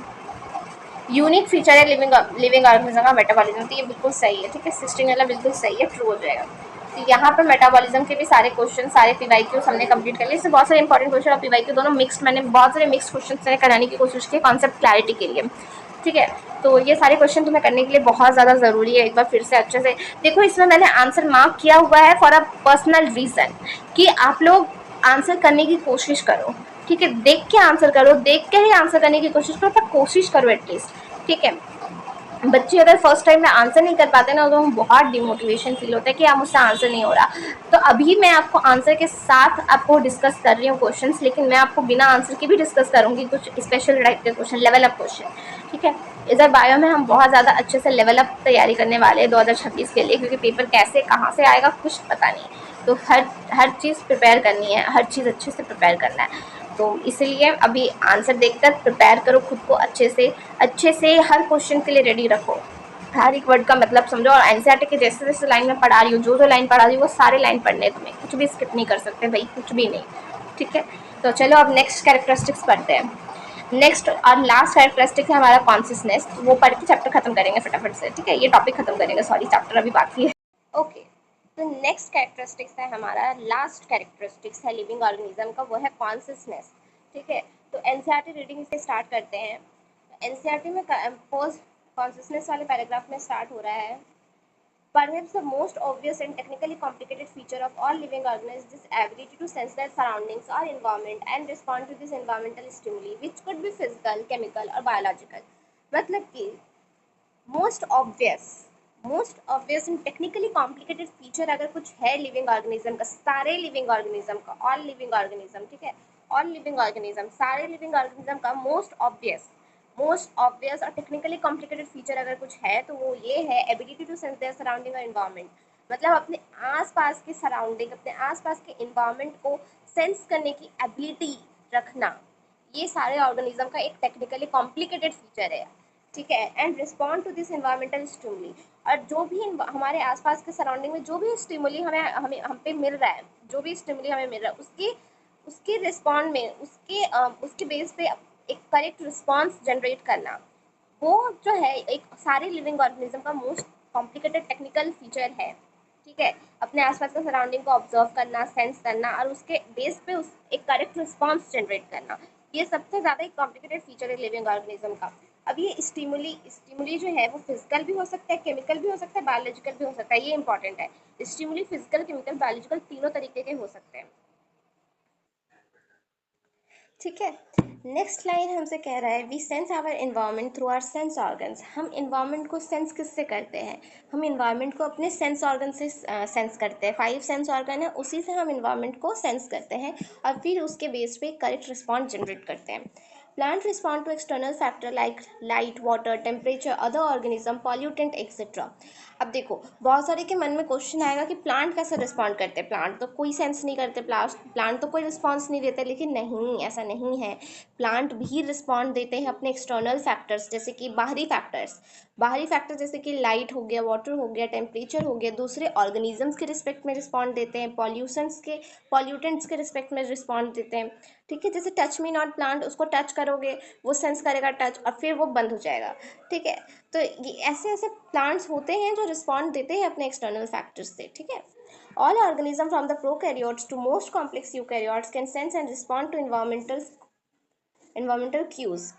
यूनिक फीचर है लिविंग ऑर्गेनिज्म का मेटाबॉलिज्म, तो ये बिल्कुल सही है। ठीक है, 16 वाला बिल्कुल सही है, ट्रू हो जाएगा। तो यहाँ पर मेटाबॉलिज्म के भी सारे क्वेश्चन, सारे पीवाईक्यूज हमने कंप्लीट कर लिए। इससे बहुत सारे इंपॉर्टेंट क्वेश्चन और पीवाईक्यू दोनों मिक्स्ड, मैंने बहुत सारे मिक्स क्वेश्चन कराने की कोशिश की कॉन्सेप्ट क्लैरिटी के लिए। ठीक है, तो ये सारे क्वेश्चन तुम्हें करने के लिए बहुत ज़्यादा ज़रूरी है। एक बार फिर से अच्छे से देखो, इसमें मैंने आंसर मार्क किया हुआ है फॉर अ पर्सनल रीज़न कि आप लोग आंसर करने की कोशिश करो। ठीक है, देख के आंसर करो, देख के ही आंसर करने की कोशिश करो, पर कोशिश करो एटलीस्ट। ठीक है, बच्चे अगर फर्स्ट टाइम में आंसर नहीं कर पाते ना, तो हम बहुत डिमोटिवेशन फील होता है कि यार मुझसे आंसर नहीं हो रहा। तो अभी मैं आपको आंसर के साथ आपको डिस्कस कर रही हूँ क्वेश्चंस, लेकिन मैं आपको बिना आंसर के भी डिस्कस करूँगी कुछ स्पेशल टाइप के क्वेश्चन, लेवल अप क्वेश्चन। ठीक है, इधर बायो में हम बहुत ज़्यादा अच्छे से लेवल अप तैयारी करने वाले हैं 2026 के लिए, क्योंकि पेपर कैसे कहाँ से आएगा कुछ पता नहीं, तो हर चीज़ प्रिपेयर करनी है, हर चीज़ अच्छे से प्रिपेयर करना है। तो इसलिए अभी आंसर देखकर प्रिपेयर करो खुद को अच्छे से हर क्वेश्चन के लिए रेडी रखो, हर एक वर्ड का मतलब समझो, और एनसीईआरटी के जैसे जैसे लाइन में पढ़ा रही हूँ, जो लाइन पढ़ा रही हूँ वो सारे लाइन पढ़ने हैं तुम्हें, कुछ भी स्किप नहीं कर सकते भाई, कुछ भी नहीं। ठीक है, तो चलो अब नेक्स्ट कैरेक्टरिस्टिक्स पढ़ते हैं। नेक्स्ट और लास्ट कैरेक्टरिस्टिक है हमारा कॉन्सियसनेस, वो पढ़ के चैप्टर खत्म करेंगे फटाफट से। ठीक है, ये टॉपिक खत्म करेंगे, सॉरी चैप्टर अभी बाकी है। ओके, तो नेक्स्ट कैरेक्टरिस्टिक्स है हमारा, लास्ट कैरेक्टरिस्टिक्स है लिविंग ऑर्गेनिज्म का, वो है कॉन्सियसनेस। ठीक है, तो एनसीईआरटी रीडिंग से स्टार्ट करते हैं। एनसीईआरटी में पोस्ट कॉन्सियसनेस वाले पैराग्राफ में स्टार्ट हो रहा है। Perhaps the most obvious and technically complicated feature of all living organisms is ability to sense their surroundings or environment and respond to this environmental stimuli, which could be physical, chemical or biological. मतलब कि most obvious and technically complicated feature अगर कुछ है living organism का, सारे living organism का, all living organism, ठीक है, ऑल लिविंग ऑर्गेनिज्म, सारे लिविंग ऑर्गेनिज्म का मोस्ट ऑब्वियस और टेक्निकली कॉम्प्लिकेटेड फीचर अगर कुछ है तो वो ये है ability to sense their surrounding और इन्वायरमेंट। मतलब अपने आसपास के सराउंडिंग, अपने आसपास के इन्वायरमेंट को सेंस करने की एबिलिटी रखना, ये सारे ऑर्गेनिज्म का एक टेक्निकली कॉम्प्लिकेटेड फीचर है। ठीक है, and respond to this environmental stimuli, और जो भी हमारे आसपास के सराउंडिंग में जो भी स्टिमुली हम पे मिल रहा है, जो भी स्टिमुली हमें मिल रहा है उसके रिस्पॉन्ड में, उसके बेस पे एक करेक्ट रिस्पॉन्स जनरेट करना, वो जो है एक सारे लिविंग ऑर्गेनिज्म का मोस्ट कॉम्प्लिकेटेड टेक्निकल फीचर है। ठीक है, अपने आसपास के सराउंडिंग को ऑब्जर्व करना, सेंस करना और उसके बेस पे एक करेक्ट रिस्पॉन्स जनरेट करना, ये सबसे ज़्यादा एक कॉम्प्लिकेटेड फीचर है लिविंग ऑर्गेनिज्म का। अब ये स्टिमुली जो है वो फिजिकल भी हो सकता है, केमिकल भी हो सकता है, बायोलॉजिकल भी हो सकता है, ये इंपॉर्टेंट है। स्टिमुली फिजिकल, केमिकल, बायोलॉजिकल तीनों तरीके के हो सकते हैं। ठीक है, नेक्स्ट लाइन हमसे कह रहा है we sense our environment through our sense organs. हम इन्वायरमेंट को सेंस किससे करते हैं? हम इन्वायरमेंट को अपने सेंस ऑर्गन से सेंस करते हैं। 5 सेंस ऑर्गन है, उसी से हम इन्वायरमेंट को सेंस करते हैं और फिर उसके बेस पे करेक्ट रिस्पॉन्स जनरेट करते हैं। Plant respond to external factor like light, water, temperature, other organism, pollutant, etc. अब देखो बहुत सारे के मन में क्वेश्चन आएगा कि प्लांट कैसे रिस्पॉन्ड करते हैं, प्लांट तो कोई सेंस नहीं करते, प्लांट तो कोई रिस्पॉन्स नहीं देते, लेकिन नहीं, ऐसा नहीं है। प्लांट भी रिस्पॉन्ड देते हैं अपने एक्सटर्नल फैक्टर्स, जैसे कि बाहरी फैक्टर जैसे कि लाइट हो गया, वाटर हो गया, टेम्परेचर हो गया, दूसरे ऑर्गेनिजम्स के रिस्पेक्ट में रिस्पॉन्ड देते हैं, पॉल्यूटेंट्स के रिस्पेक्ट में रिस्पॉन्ड देते हैं। ठीक है, जैसे टच मी नॉट प्लांट, उसको टच करोगे वो सेंस करेगा टच और फिर वो बंद हो जाएगा। ठीक है, तो ये ऐसे ऐसे प्लांट्स होते हैं जो रिस्पॉन्ड देते हैं अपने एक्सटर्नल फैक्टर्स से। ठीक है, all organism from the prokaryotes to most complex eukaryotes can sense and respond to environmental cues.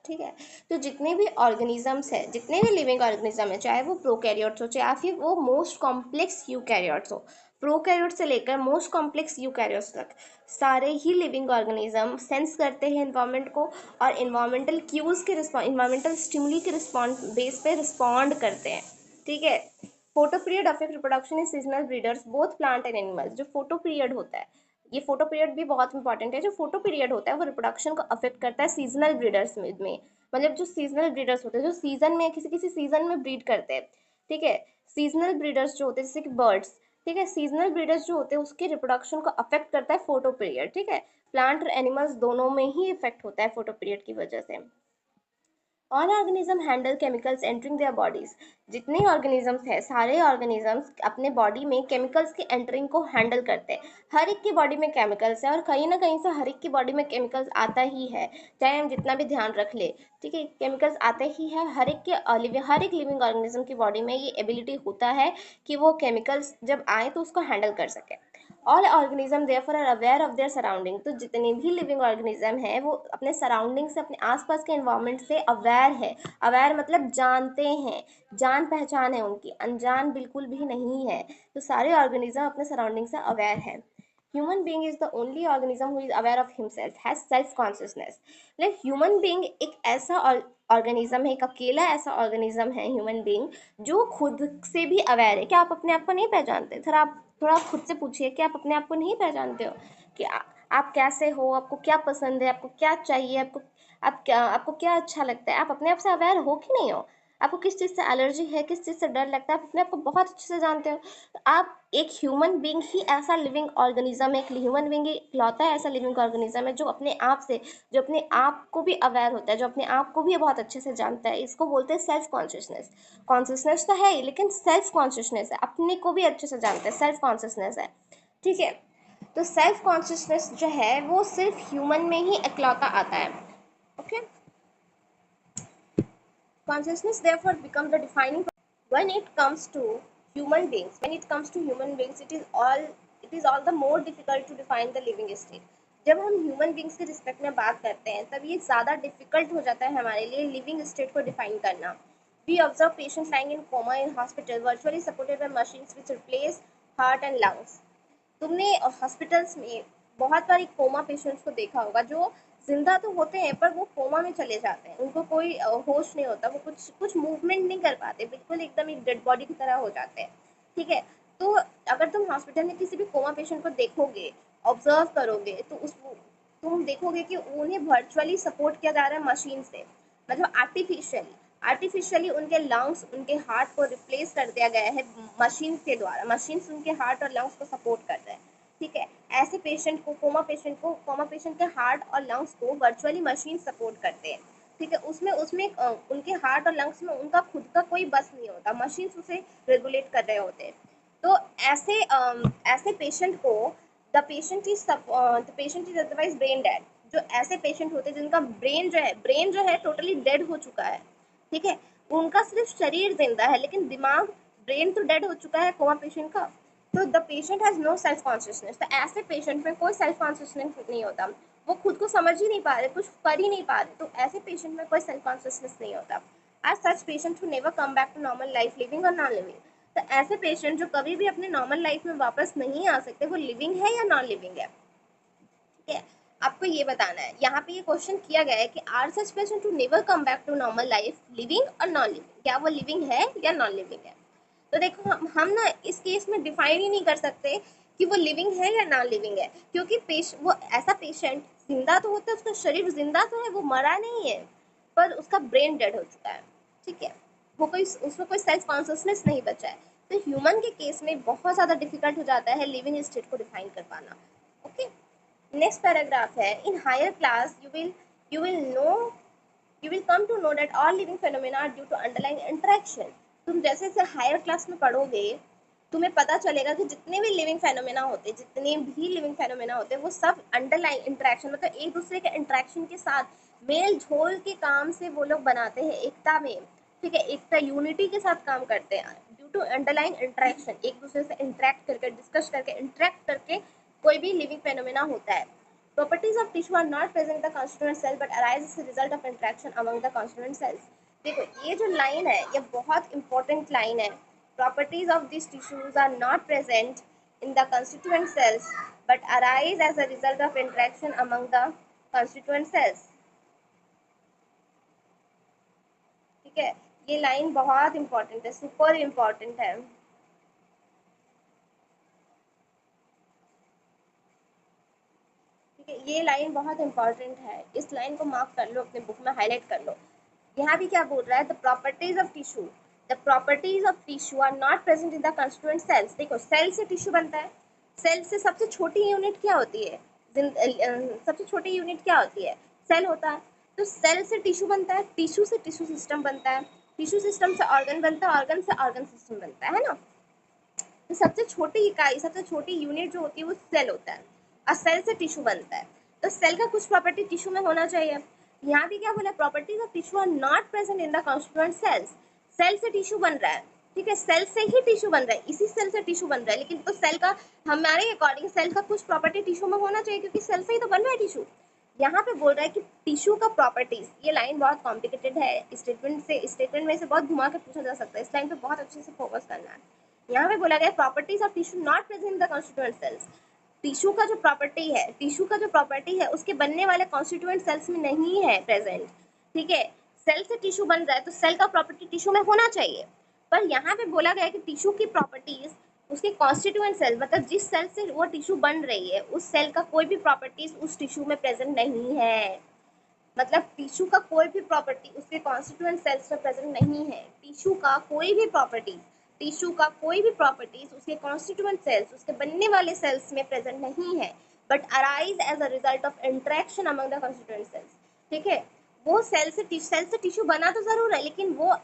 ठीक है, तो जितने भी ऑर्गेनिजम्स है, जितने भी लिविंग ऑर्गेनिज्म है, चाहे वो प्रोकैरियोट्स हो चाहे फिर वो मोस्ट कॉम्प्लेक्स यूकैरियोट्स हो, प्रोकैरियोट से लेकर मोस्ट कॉम्प्लेक्स यूकैरियोट्स तक सारे ही लिविंग ऑर्गेनिज्म सेंस करते हैं इन्वायरमेंट को और इन्वायरमेंटल क्यूज के इन्वायरमेंटल स्टिमुली के रिस्पॉन्ड बेस पे रिस्पॉन्ड करते हैं। ठीक है, photo period affect reproduction in seasonal breeders both plant and animals. जो फोटो पीरियड होता है, ये फोटो पीरियड भी बहुत इंपॉर्टेंट है। जो फोटो पीरियड होता है वो रिप्रोडक्शन को अफेक्ट करता है सीजनल ब्रीडर्स में मतलब जो सीजनल ब्रीडर्स होते हैं, जो सीजन में किसी किसी सीजन में ब्रीड करते हैं। ठीक है, सीजनल ब्रीडर्स जो होते हैं जैसे कि बर्ड्स, ठीक है, सीजनल ब्रीडर्स जो होते हैं उसके रिप्रोडक्शन को अफेक्ट करता है फोटो पीरियड। ठीक है, प्लांट और एनिमल्स दोनों में ही इफेक्ट होता है फोटो पीरियड की वजह से। All organism handle chemicals entering their bodies. जितने ऑर्गेनिजम्स हैं सारे ऑर्गेनिजम्स अपने बॉडी में केमिकल्स की एंटरिंग को हैंडल करते हैं। हर एक की बॉडी में केमिकल्स है और कहीं ना कहीं से हर एक की बॉडी में केमिकल्स आता ही है, चाहे हम जितना भी ध्यान रख ले। ठीक है, केमिकल्स आते ही है हर एक लिविंग ऑर्गेनिज्म की बॉडी में ये एबिलिटी होता है कि वो केमिकल्स जब आए तो उसको हैंडल कर सके। All organism therefore are aware of their surrounding. तो जितने भी लिविंग ऑर्गेनिज्म हैं वो अपने सराउंडिंग से, अपने आसपास के एनवायरनमेंट से अवेयर है। अवेयर मतलब जानते हैं, जान पहचान है उनकी, अनजान बिल्कुल भी नहीं है। तो सारे ऑर्गेनिज्म अपने सराउंडिंग से अवेयर है। Human being is the only organism who is aware of himself, has self consciousness. Like human being एक ऐसा ऑर्गेनिज्म है, एक अकेला ऐसा ऑर्गेनिज्म है ह्यूमन बींग जो खुद से भी अवेयर है। क्या आप अपने आप को नहीं पहचानते? थोड़ा आप खुद से पूछिए कि आप अपने आप को नहीं पहचानते हो कि आप कैसे हो, आपको क्या पसंद है, आपको क्या चाहिए, आपको क्या अच्छा लगता है? आप अपने आप से अवेयर हो कि नहीं हो? आपको किस चीज़ से एलर्जी है, किस चीज़ से डर लगता है, आप अपने आप को बहुत अच्छे से जानते हो। तो आप एक ह्यूमन बींग ही ऐसा लिविंग ऑर्गेनिज्म है, एक ह्यूमन बींग ही इकलौता ऐसा लिविंग ऑर्गेनिज्म है जो अपने आप को भी अवेयर होता है, जो अपने आप को भी बहुत अच्छे से जानता है। इसको बोलते हैं सेल्फ कॉन्शियसनेस। कॉन्शियसनेस तो है ही, लेकिन सेल्फ कॉन्शियसनेस है, अपने को भी अच्छे से जानते हैं, सेल्फ कॉन्शियसनेस है। ठीक है, तो सेल्फ कॉन्शियसनेस जो है वो सिर्फ ह्यूमन में ही इकलौता आता है। Okay, consciousness therefore becomes the defining when it comes to human beings it is all the more difficult to define the living state. जब हम ह्यूमन बींग्स के रिस्पेक्ट में बात करते हैं तब ये ज़्यादा डिफिकल्ट हो जाता है हमारे लिए लिविंग स्टेट को डिफाइन करना। We observe patients lying in coma in hospital virtually supported by machines which replace heart and lungs. तुमने हॉस्पिटल्स में बहुत बारी कोमा पेशेंट्स को देखा होगा जो जिंदा तो होते हैं पर वो कोमा में चले जाते हैं, उनको कोई होश नहीं होता, वो कुछ कुछ मूवमेंट नहीं कर पाते, बिल्कुल एकदम एक डेड बॉडी की तरह हो जाते हैं। ठीक है, तो अगर तुम हॉस्पिटल में किसी भी कोमा पेशेंट को देखोगे, ऑब्जर्व करोगे, तो तुम देखोगे कि उन्हें वर्चुअली सपोर्ट किया जा रहा है मशीन से, मतलब आर्टिफिशियली उनके लंग्स, उनके हार्ट को रिप्लेस कर दिया गया है मशीन के द्वारा। मशीन उनके हार्ट और लंग्स को सपोर्ट कर रहे हैं। ठीक है, ऐसे पेशेंट को कोमा पेशेंट के हार्ट और लंग्स को वर्चुअली मशीन सपोर्ट करते हैं। ठीक है, उसमें उसमें उनके हार्ट और लंग्स में उनका खुद का कोई बस नहीं होता, मशीन उसे रेगुलेट कर रहे होते हैं। तो ऐसे पेशेंट को the patient is otherwise brain dead. जो ऐसे पेशेंट होते हैं जिनका ब्रेन जो है टोटली डेड हो चुका है। ठीक है, उनका सिर्फ शरीर जिंदा है लेकिन दिमाग, ब्रेन तो डेड हो चुका है कोमा पेशेंट का। तो the patient has no self consciousness. तो ऐसे पेशेंट में कोई सेल्फ कॉन्शियसनेस नहीं होता, वो खुद को समझ ही नहीं पा रहे, कुछ कर ही नहीं पा रहे, तो ऐसे पेशेंट में कोई सेल्फ कॉन्शियसनेस नहीं होता। As such patient who never come back to normal life living और नॉन लिविंग। तो ऐसे पेशेंट जो कभी भी अपने नॉर्मल लाइफ में वापस नहीं आ सकते, वो लिविंग है या नॉन लिविंग है। ठीक है, आपको ये बताना है। यहाँ पे ये क्वेश्चन किया गया है कि are such patient to never come back to normal life living और नॉन लिविंग, क्या वो लिविंग है या नॉन लिविंग है। तो देखो हम ना इस केस में डिफाइन ही नहीं कर सकते कि वो लिविंग है या नॉन लिविंग है, क्योंकि वो ऐसा पेशेंट जिंदा तो होता है, उसका शरीर जिंदा तो है, वो मरा नहीं है, पर उसका ब्रेन डेड हो चुका है, ठीक है, वो कोई उसमें कोई सेल्फ कॉन्शियसनेस नहीं बचा है। तो ह्यूमन के केस में बहुत ज़्यादा डिफिकल्ट हो जाता है लिविंग स्टेट को डिफाइन कर पाना। ओके, नेक्स्ट पैराग्राफ है, in higher class you will know you will come to know that all living phenomena are due to underlying interaction। तुम जैसे जैसे हायर क्लास में पढ़ोगे तुम्हें पता चलेगा कि जितने भी लिविंग फेनोमेना होते हैं, जितने भी लिविंग फेनोमेना होते हैं, वो सब अंडरलाइन इंटरेक्शन, मतलब एक दूसरे के इंटरेक्शन के साथ मेल झोल के काम से वो लोग बनाते हैं एकता में, ठीक है, एकता यूनिटी के साथ काम करते हैं ड्यू टू अंडरलाइन इंटरेक्शन, एक दूसरे से इंटरेक्ट करके डिस्कस करके इंटरेक्ट करके कोई भी लिविंग फेनोमेना होता है। Properties of tissue are not present in the constituent cell but arise as a result of interaction among the constituent cells। देखो ये जो लाइन है ये बहुत इंपॉर्टेंट लाइन है। Properties of these tissues are not present in the constituent cells but arise as a result of interaction among the constituent cells। ठीक है, ये लाइन बहुत इंपॉर्टेंट है, सुपर इंपॉर्टेंट है। ये लाइन बहुत इंपॉर्टेंट है, इस लाइन को मार्क कर लो, अपने बुक में हाईलाइट कर लो। यहाँ भी क्या बोल रहा है, the properties of tissue, the properties of tissue are not present in the constituent cells. देखो सेल से टिश्यू बनता है, सेल से सबसे छोटी यूनिट क्या होती है, सबसे छोटी यूनिट क्या होती है, सेल होता है। तो सेल से टिश्यू बनता है, टिश्यू से टिश्यू सिस्टम बनता है, टिश्यू सिस्टम से ऑर्गन बनता है, ऑर्गन से ऑर्गन सिस्टम बनता है ना। तो सबसे छोटी इकाई, सबसे छोटी यूनिट जो होती है वो सेल होता है, और सेल से टिश्यू बनता है। तो सेल का कुछ प्रॉपर्टी टिश्यू में होना चाहिए। यहाँ भी क्या बोला, properties of tissue are not present in the constituent cells. Cell से टिश्यू बन रहा है, ठीक है, सेल से ही टिश्यू बन रहा है, इसी सेल से टिश्यू बन रहा है, लेकिन तो सेल का हमारे अकॉर्डिंग सेल का कुछ प्रॉपर्टी टिश्यू में होना चाहिए, क्योंकि सेल से ही तो बन रहा है टिश्यू। यहाँ पे बोल रहा है कि टिश्यू का प्रॉपर्टीज, ये लाइन बहुत कॉम्प्लिकेटेड है, स्टेटमेंट में से बहुत घुमा के पूछा जा सकता है, इस लाइन पे बहुत अच्छे से फोकस करना है। यहाँ पे बोला गया properties of tissue not present in the constituent cells. Tissue का जो प्रॉपर्टी है, टिश्यू का जो प्रॉपर्टी है उसके बनने वाले कॉन्स्टिट्यूएंट सेल्स में नहीं है प्रेजेंट, ठीक है। सेल से टिश्यू बन रहा है तो सेल का प्रॉपर्टी टिश्यू में होना चाहिए, पर यहाँ पे बोला गया है कि टिश्यू की प्रॉपर्टीज उसके कॉन्स्टिट्यूएंट सेल, मतलब जिस सेल से वो टिश्यू बन रही है उस सेल का कोई भी प्रॉपर्टीज उस टिश्यू में प्रेजेंट नहीं है। मतलब टिश्यू का कोई भी प्रॉपर्टी उसके कॉन्स्टिट्यूएंट सेल्स में प्रेजेंट नहीं है। टिश्यू का कोई भी प्रॉपर्टी, टिश्यू का कोई भी प्रॉपर्टीज उसके कॉन्स्टिट्यूएंट सेल्स, उसके बनने वाले सेल्स में प्रेजेंट नहीं है, but arise as a result of interaction among the constituent cells. ठीक है, वो सेल से टिश्यू बना तो जरूर है, लेकिन वो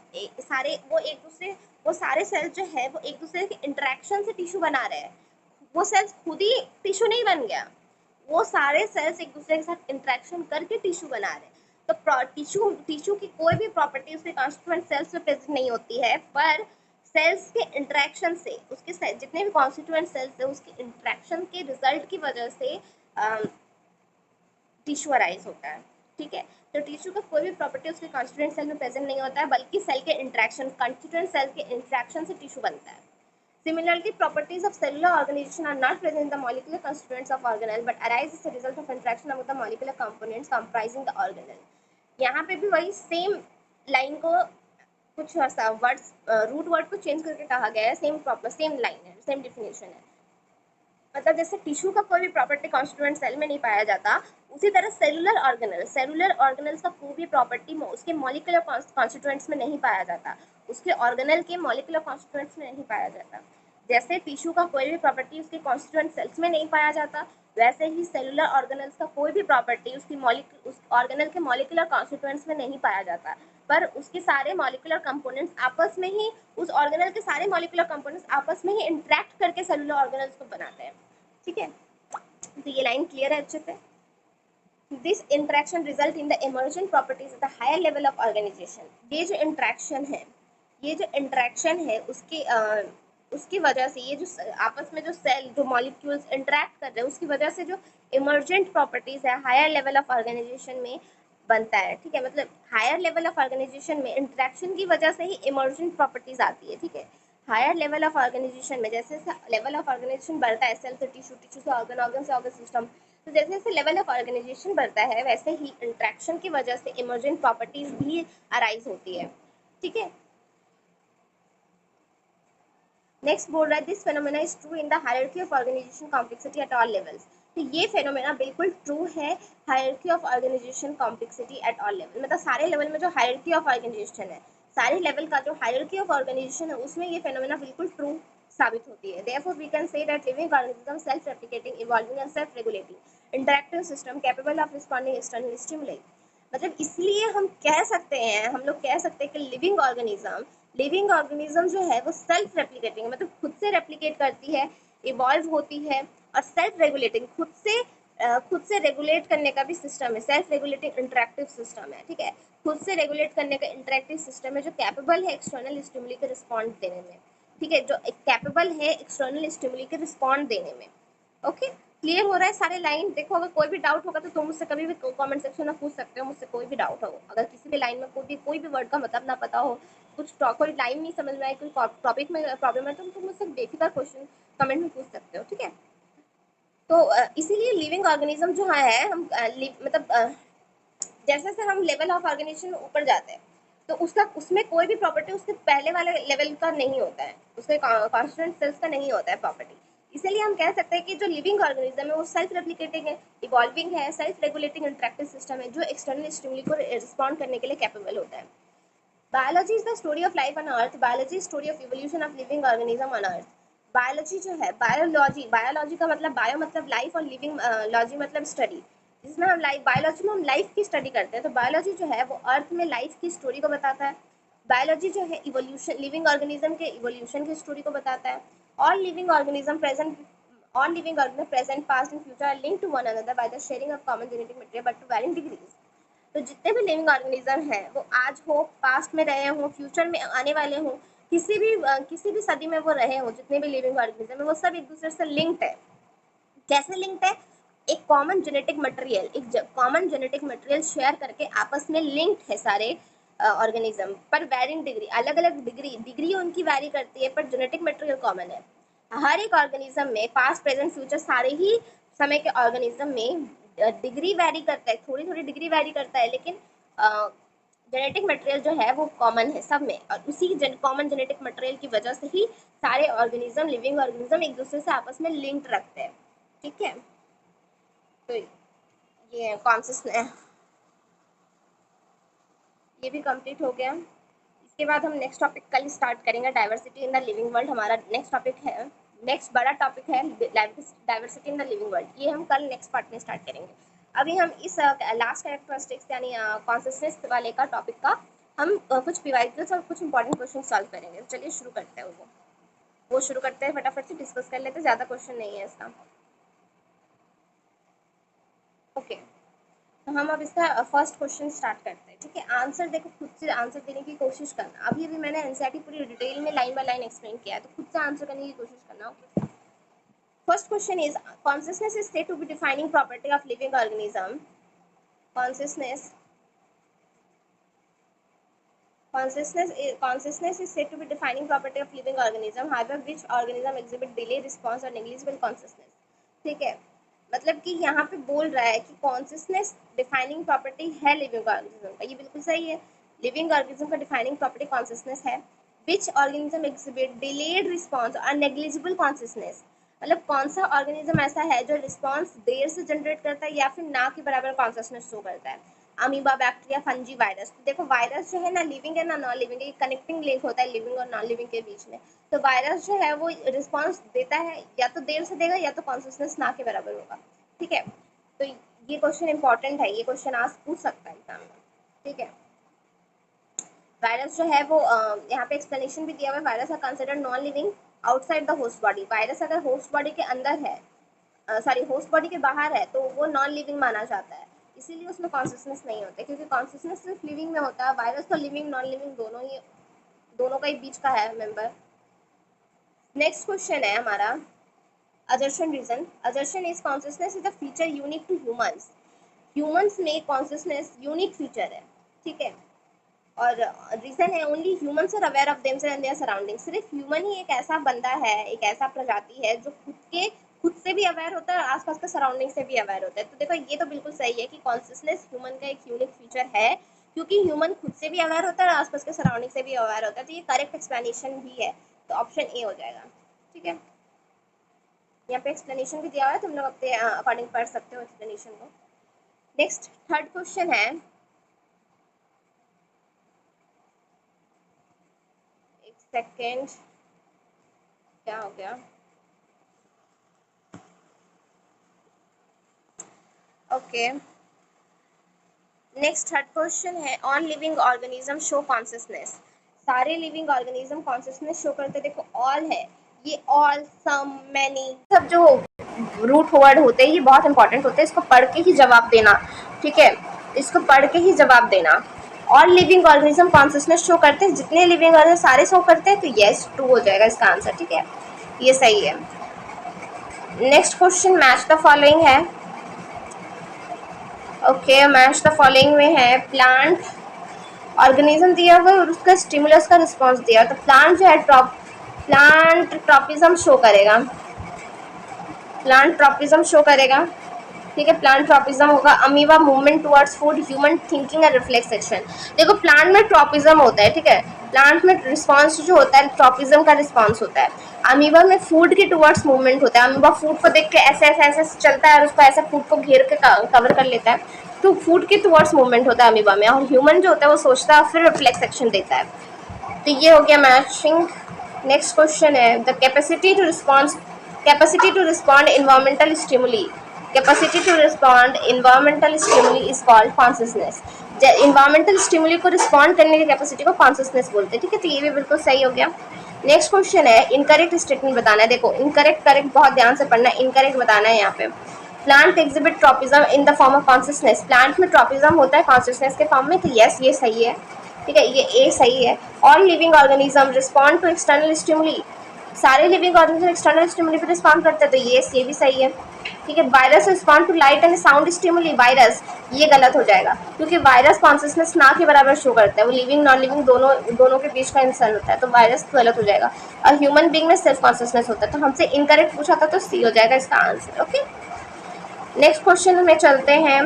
सारे सेल्स जो है वो एक दूसरे के इंटरेक्शन से टिश्यू बना रहे हैं। वो सेल्स खुद ही टिश्यू नहीं बन गया, वो सारे सेल्स एक दूसरे के साथ इंटरेक्शन करके टिश्यू बना रहे हैं। तो टिश्यू की कोई भी प्रॉपर्टी उसके कॉन्स्टिट्यूएंट सेल्स में प्रेजेंट नहीं होती है, पर सेल्स के इंटरेक्शन से उसके जितने भी कॉन्स्टिट्यूएंट सेल्स है उसके इंटरेक्शन के रिजल्ट की वजह से टिश्यू अराइज होता है। ठीक है, तो टिश्यू का कोई भी प्रॉपर्टी उसके कॉन्स्टिट्यूएंट सेल में प्रेजेंट नहीं होता है, बल्कि सेल के इंटरेक्शन, कॉन्स्टिट्यूएंट सेल के इंटरेक्शन से टिश्यू बनता है। Similarly, properties of cellular organization are not present in the molecular constituents of organelle but arise as a result of interaction among the molecular components comprising the organelle। यहाँ पे भी वही same line को कुछ words, root word को change करके कहा गया है, सेम लाइन है, सेम डिफिनेशन है। मतलब जैसे टिश्यू का कोई भी प्रॉपर्टी कॉन्स्टिट्यूएंट सेल में नहीं पाया जाता, उसी तरह सेलुलर ऑर्गेनल्स का कोई भी प्रॉपर्टी उसके मॉलिक्यूलर कॉन्स्टिट्यूएंट्स में नहीं पाया जाता, उसके ऑर्गेनल के मॉलिक्यूलर कॉन्स्टिट्यूएंट्स में नहीं पाया जाता। जैसे टिश्यू का कोई भी प्रॉपर्टी उसके कॉन्स्टिट्यूएंट सेल्स में नहीं पाया जाता, वैसे ही सेलुलर ऑर्गेनल्स का कोई भी प्रॉपर्टी उस ऑर्गेनल के मॉलिक्यूलर कॉन्स्टिट्यूएंट्स में नहीं पाया जाता, पर उसके सारे मॉलिक्यूलर कंपोनेंट्स आपस में ही, उस ऑर्गेनल के सारे मॉलिक्यूलर कंपोनेंट्स आपस में ही इंटरेक्ट करके सेलुलर ऑर्गेनल्स को बनाते हैं। ठीक है, तो ये लाइन क्लियर है अच्छे से। This interaction result in the emergent properties at the higher level of organisation. ये जो इंटरेक्शन है उसकी वजह से, ये जो आपस में जो सेल, जो मॉलिक्यूल्स इंटरेक्ट कर रहे हैं उसकी वजह से जो इमर्जेंट प्रॉपर्टीज है हायर लेवल ऑफ ऑर्गेनाइजेशन में बनता है। ठीक है, मतलब हायर लेवल ऑफ ऑर्गेनाइजेशन में इंटरेक्शन की वजह से ही इमर्जेंट प्रॉपर्टीज आती है। ठीक है, हायर लेवल ऑफ ऑर्गेनाइजेशन में जैसे लेवल ऑफ ऑर्गेनाइजेशन बढ़ता है, सेल से टिश्यू, टिश्यू से ऑर्गन, ऑर्गन से ऑर्गन सिस्टम, तो जैसे जैसे लेवल ऑफ ऑर्गेनाइजेशन बढ़ता है वैसे ही इंट्रैक्शन की वजह से इमर्जेंट प्रॉपर्टीज भी अराइज होती है। ठीक है, नेक्स्ट बोल रहा है this phenomena is true in the hierarchy of organisation complexity at all levels. तो ये फेनोमेना बिल्कुल ट्रू है hierarchy of organisation complexity at all level, मतलब सारे लेवल में जो हायरार्की ऑफ ऑर्गेनाइजेशन है, सारे लेवल का जो हायरार्की ऑफ ऑर्गेनाइजेशन है उसमें ये फेनोमेना बिल्कुल ट्रू साबित होती है। Therefore we can say that living organisms self replicating evolving and self regulating interactive system capable of responding external stimuli। मतलब इसलिए हम कह सकते हैं, हम लोग कह सकते हैं कि लिविंग ऑर्गेनिज्म जो है वो सेल्फ रेप्लिकेटिंग, मतलब खुद से रेप्लिकेट करती है, इवॉल्व होती है और सेल्फ रेगुलेटिंग, खुद से रेगुलेट करने का भी सिस्टम है, सेल्फ रेगुलेटिंग इंटरेक्टिव सिस्टम है, ठीक है, खुद से रेगुलेट करने का इंटरेक्टिव सिस्टम है जो कैपेबल है एक्सटर्नल स्टिमुली के रिस्पॉन्ड देने में, ठीक है, जो कैपेबल है एक्सटर्नल स्टिमुली के रिस्पॉन्ड देने में। ओके, क्लियर हो रहा है सारे लाइन? देखो अगर कोई भी डाउट होगा तो तुम मुझसे कभी भी कमेंट सेक्शन में पूछ सकते हो, मुझसे कोई भी डाउट हो, अगर किसी भी लाइन में कोई भी वर्ड का मतलब ना पता हो, कुछ कोई लाइन नहीं समझ में आए, कोई टॉपिक में प्रॉब्लम है तो तुम मुझसे बेफिक्र क्वेश्चन कमेंट में पूछ सकते हो, ठीक है। तो इसीलिए लिविंग ऑर्गेनिज्म जो है हम मतलब जैसे जैसे हम लेवल ऑफ ऑर्गेनाइजेशन ऊपर जाते हैं तो उसका उसमें कोई भी प्रॉपर्टी उसके पहले वाले लेवल का नहीं होता है, उसके कॉन्स्टेंट सेल्स का नहीं होता है प्रॉपर्टी। इसलिए हम कह सकते हैं कि जो लिविंग ऑर्गेनिज्म है वो सेल्फ रेप्लिकेटिंग है, इवॉल्विंग है, सेल्फ रेगुलेटिंग इंटरेक्टिव सिस्टम है जो एक्सटर्नल स्टिमुली को रिस्पॉन्ड करने के लिए कैपेबल होता है। Biology is the story of life on earth, biology story of evolution of living organism on earth. Biology जो है, बायोलॉजी का मतलब बायो मतलब लाइफ और लिविंग लॉजी मतलब स्टडी, जिसमें हम लाइफ, बायोलॉजी में हम लाइफ की स्टडी करते हैं, तो बायोलॉजी जो है वो अर्थ में लाइफ की स्टोरी को बताता है। बायोलॉजी जो है इवोल्यूशन, लिविंग ऑर्गेनिज्म के इवोल्यूशन की स्टोरी को बताता है। All living organism present All living organisms present, past and future are linked to one another by the sharing of common genetic material but to varying degrees। तो जितने भी living organism हैं वो आज हो, पास्ट में रहे हों, फ्यूचर में आने वाले हों, किसी भी सदी में वो रहे हों, जितने भी लिविंग ऑर्गेनिज्म है वो सब एक दूसरे से लिंक्ड है। कैसे लिंक्ड है? एक कॉमन जेनेटिक मटेरियल शेयर करके आपस में लिंक्ड है सारे ऑर्गेनिज्म, पर वैरिंग डिग्री, अलग अलग डिग्री उनकी वैरी करती है, पर जेनेटिक मटेरियल कॉमन है। हर एक ऑर्गेनिज्म में पास्ट प्रेजेंट फ्यूचर सारे ही समय के ऑर्गेनिज्म में डिग्री वैरी करता है, थोड़ी थोड़ी डिग्री वैरी करता है, लेकिन जेनेटिक मटेरियल जो है वो कॉमन है सब में, और उसी कॉमन जेनेटिक मटेरियल की वजह से ही सारे ऑर्गेनिज्म, लिविंग ऑर्गेनिज्म एक दूसरे से आपस में लिंक्ड रखते हैं, ठीक है। तो ये कॉन्सियसनेस ये भी कंप्लीट हो गया। इसके बाद हम नेक्स्ट टॉपिक कल स्टार्ट करेंगे, diversity in the living world हमारा नेक्स्ट टॉपिक है, नेक्स्ट बड़ा टॉपिक है diversity in the living world, ये हम कल नेक्स्ट पार्ट में स्टार्ट करेंगे। अभी हम इस लास्ट कैरेक्टरिस्टिक्स यानी कॉन्सियसनेस वाले का टॉपिक का हम कुछ पिवाइटल्स और कुछ इंपॉर्टेंट क्वेश्चन सॉल्व करेंगे। चलिए शुरू करते हैं, वो शुरू करते हैं, फटाफट से डिस्कस कर लेते हैं, ज़्यादा क्वेश्चन नहीं है इसका। ओके, तो हम अब इसका फर्स्ट क्वेश्चन स्टार्ट करते हैं, ठीक है। आंसर देखो, खुद से आंसर देने की कोशिश करना। अभी मैंने एनसीईआरटी पूरी डिटेल में लाइन बाय लाइन एक्सप्लेन किया है, तो खुद से आंसर करने की कोशिश करना। Okay, first question is consciousness is said to be defining property of living organism. Consciousness consciousness is said to be defining property of living organism, however which organism exhibit delay response or negligible consciousness। ठीक है, मतलब कि यहाँ पे बोल रहा है कि कॉन्सियसनेस डिफाइनिंग प्रॉपर्टी है लिविंग ऑर्गेनिज्म का, ये बिल्कुल सही है। लिविंग ऑर्गेनिज्म का डिफाइनिंग प्रॉपर्टी कॉन्सियसनेस है। Which organism exhibit delayed response और नेग्लिजिबल कॉन्सियसनेस, मतलब कौन सा ऑर्गेनिज्म ऐसा है जो रिस्पॉन्स देर से जनरेट करता है या फिर ना के बराबर कॉन्सियसनेस शो करता है। Amoeba, bacteria, fungi, virus. देखो वायरस जो है ना लिविंग है ना नॉन लिविंग है, कनेक्टिंग लिंक होता है लिविंग और नॉन लिविंग के बीच में। तो वायरस जो है वो रिस्पॉन्स देता है, या तो देर से देगा या तो कॉन्सियसनेस ना के बराबर होगा, ठीक है। तो ये क्वेश्चन इंपॉर्टेंट है, ये क्वेश्चन आज पूछ सकता है एग्जाम में, ठीक है। वायरस जो है वो यहाँ पे एक्सप्लेनेशन भी दिया हुआ है। Virus are considered non living outside the host body. Virus अगर होस्ट बॉडी के अंदर है, सॉरी होस्ट बॉडी के बाहर है, तो वो नॉन लिविंग माना जाता है, इसीलिए उसमें कॉन्सियसनेस नहीं होता, क्योंकि कॉन्सियसनेस सिर्फ लिविंग में होता है। वायरस तो लिविंग नॉन लिविंग दोनों का ही बीच का है मेंबर। नेक्स्ट क्वेश्चन है हमारा assertion reason। assertion is consciousness is a feature unique to humans में कॉन्सियसनेस यूनिक फीचर है, ठीक है। और रीजन है only humans are aware of themselves and their surrounding. सिर्फ ह्यूमन ही एक ऐसा बंदा है, एक ऐसा प्रजाति है जो खुद से भी अवेयर होता है और आसपास के सराउंडिंग से भी अवेयर होता है। तो देखो ये तो बिल्कुल सही है कि कॉन्सियसनेस ह्यूमन का एक यूनिक फीचर है, क्योंकि ह्यूमन खुद से भी अवेयर होता है और आसपास के सराउंडिंग से भी अवेयर होता है। तो ये करेक्ट एक्सप्लेनेशन भी है तो ऑप्शन ए हो जाएगा। ठीक है, यहाँ पे एक्सप्लेनेशन भी दिया हुआ है, तुम लोग अपने अकॉर्डिंग पढ़ सकते हो एक्सप्लेनेशन को। नेक्स्ट थर्ड क्वेश्चन है, एक सेकेंड, क्या हो गया, ओके। नेक्स्ट थर्ड क्वेश्चन है, on living organism show consciousness. सारे लिविंग ऑर्गेनिज्म कॉन्सियसनेस शो करते, देखो ऑल है, ये ऑल, सम, मैनी, सब जो रूट वर्ड होते हैं ये बहुत इंपॉर्टेंट होते हैं, इसको पढ़ के ही जवाब देना। ठीक है, इसको पढ़ के ही जवाब देना। All living organism consciousness show करते हैं, जितने लिविंग ऑर्गेनिज्म सारे शो करते हैं, तो यस ट्रू हो जाएगा इसका आंसर। ठीक है, ये सही है। Next question, match the following है। ओके, मैच द फॉलोइंग में है, प्लांट ऑर्गेनिज्म दिया हुआ और उसका स्टिमुलस का रिस्पॉन्स दिया, तो प्लांट जो है प्लांट ट्रॉपिज्म शो करेगा, प्लांट ट्रॉपिज्म शो करेगा। ठीक है, प्लांट ट्रॉपिज्म होगा। Amoeba movement towards food, human thinking and reflex action. देखो प्लांट में ट्रॉपिज्म होता है, ठीक है, प्लांट में रिस्पॉन्स जो होता है ट्रॉपिज्म का रिस्पॉन्स होता है। अमीबा में फूड के टुवर्ड्स मूवमेंट होता है, अमीबा फूड को देख के ऐसे ऐसे ऐसे चलता है और उसको ऐसे फूड को घेर के कवर कर लेता है, तो फूड के टुवर्ड्स मूवमेंट होता है अमीबा में। और ह्यूमन जो होता है वो सोचता है फिर रिफ्लेक्स एक्शन देता है। तो ये हो गया मैचिंग। नेक्स्ट क्वेश्चन है, the capacity to respond environmental stimuli, capacity to respond environmental stimuli is called consciousness. Environmental stimuli को रिस्पॉन्ड करने की कैपेसिटी को कॉन्सियसनेस बोलते हैं। ठीक है, तो ये भी बिल्कुल सही हो गया। नेक्स्ट क्वेश्चन है, इनकरेक्ट स्टेटमेंट बताना है। देखो इनकरेक्ट करेक्ट बहुत ध्यान से पढ़ना है, इनकरेक्ट बताना है यहाँ पे। Plant exhibit tropism in the form of consciousness, plant में ट्रॉपिज्म होता है कॉन्सियसनेस के फॉर्म में, तो यस ये सही है। ठीक है, ये ए सही है। All living organism respond to external stimuli, सारे लिविंग ऑर्गेनिज्म एक्सटर्नल स्टिमुली पर रिस्पॉन्ड करते हैं, तो ये भी सही है। ठीक है, virus respond to light and sound stimuli, virus ये गलत हो जाएगा क्योंकि वायरस कॉन्सियसनेस ना के बराबर शो करता है, वो लिविंग नॉन लिविंग दोनों के बीच का इंसान होता है, तो वायरस गलत हो जाएगा। और ह्यूमन बीइंग में सेल्फ कॉन्सियसनेस होता है, तो हमसे इनकरेक्ट पूछा था तो सी हो जाएगा इसका आंसर। ओके, नेक्स्ट क्वेश्चन में चलते हैं।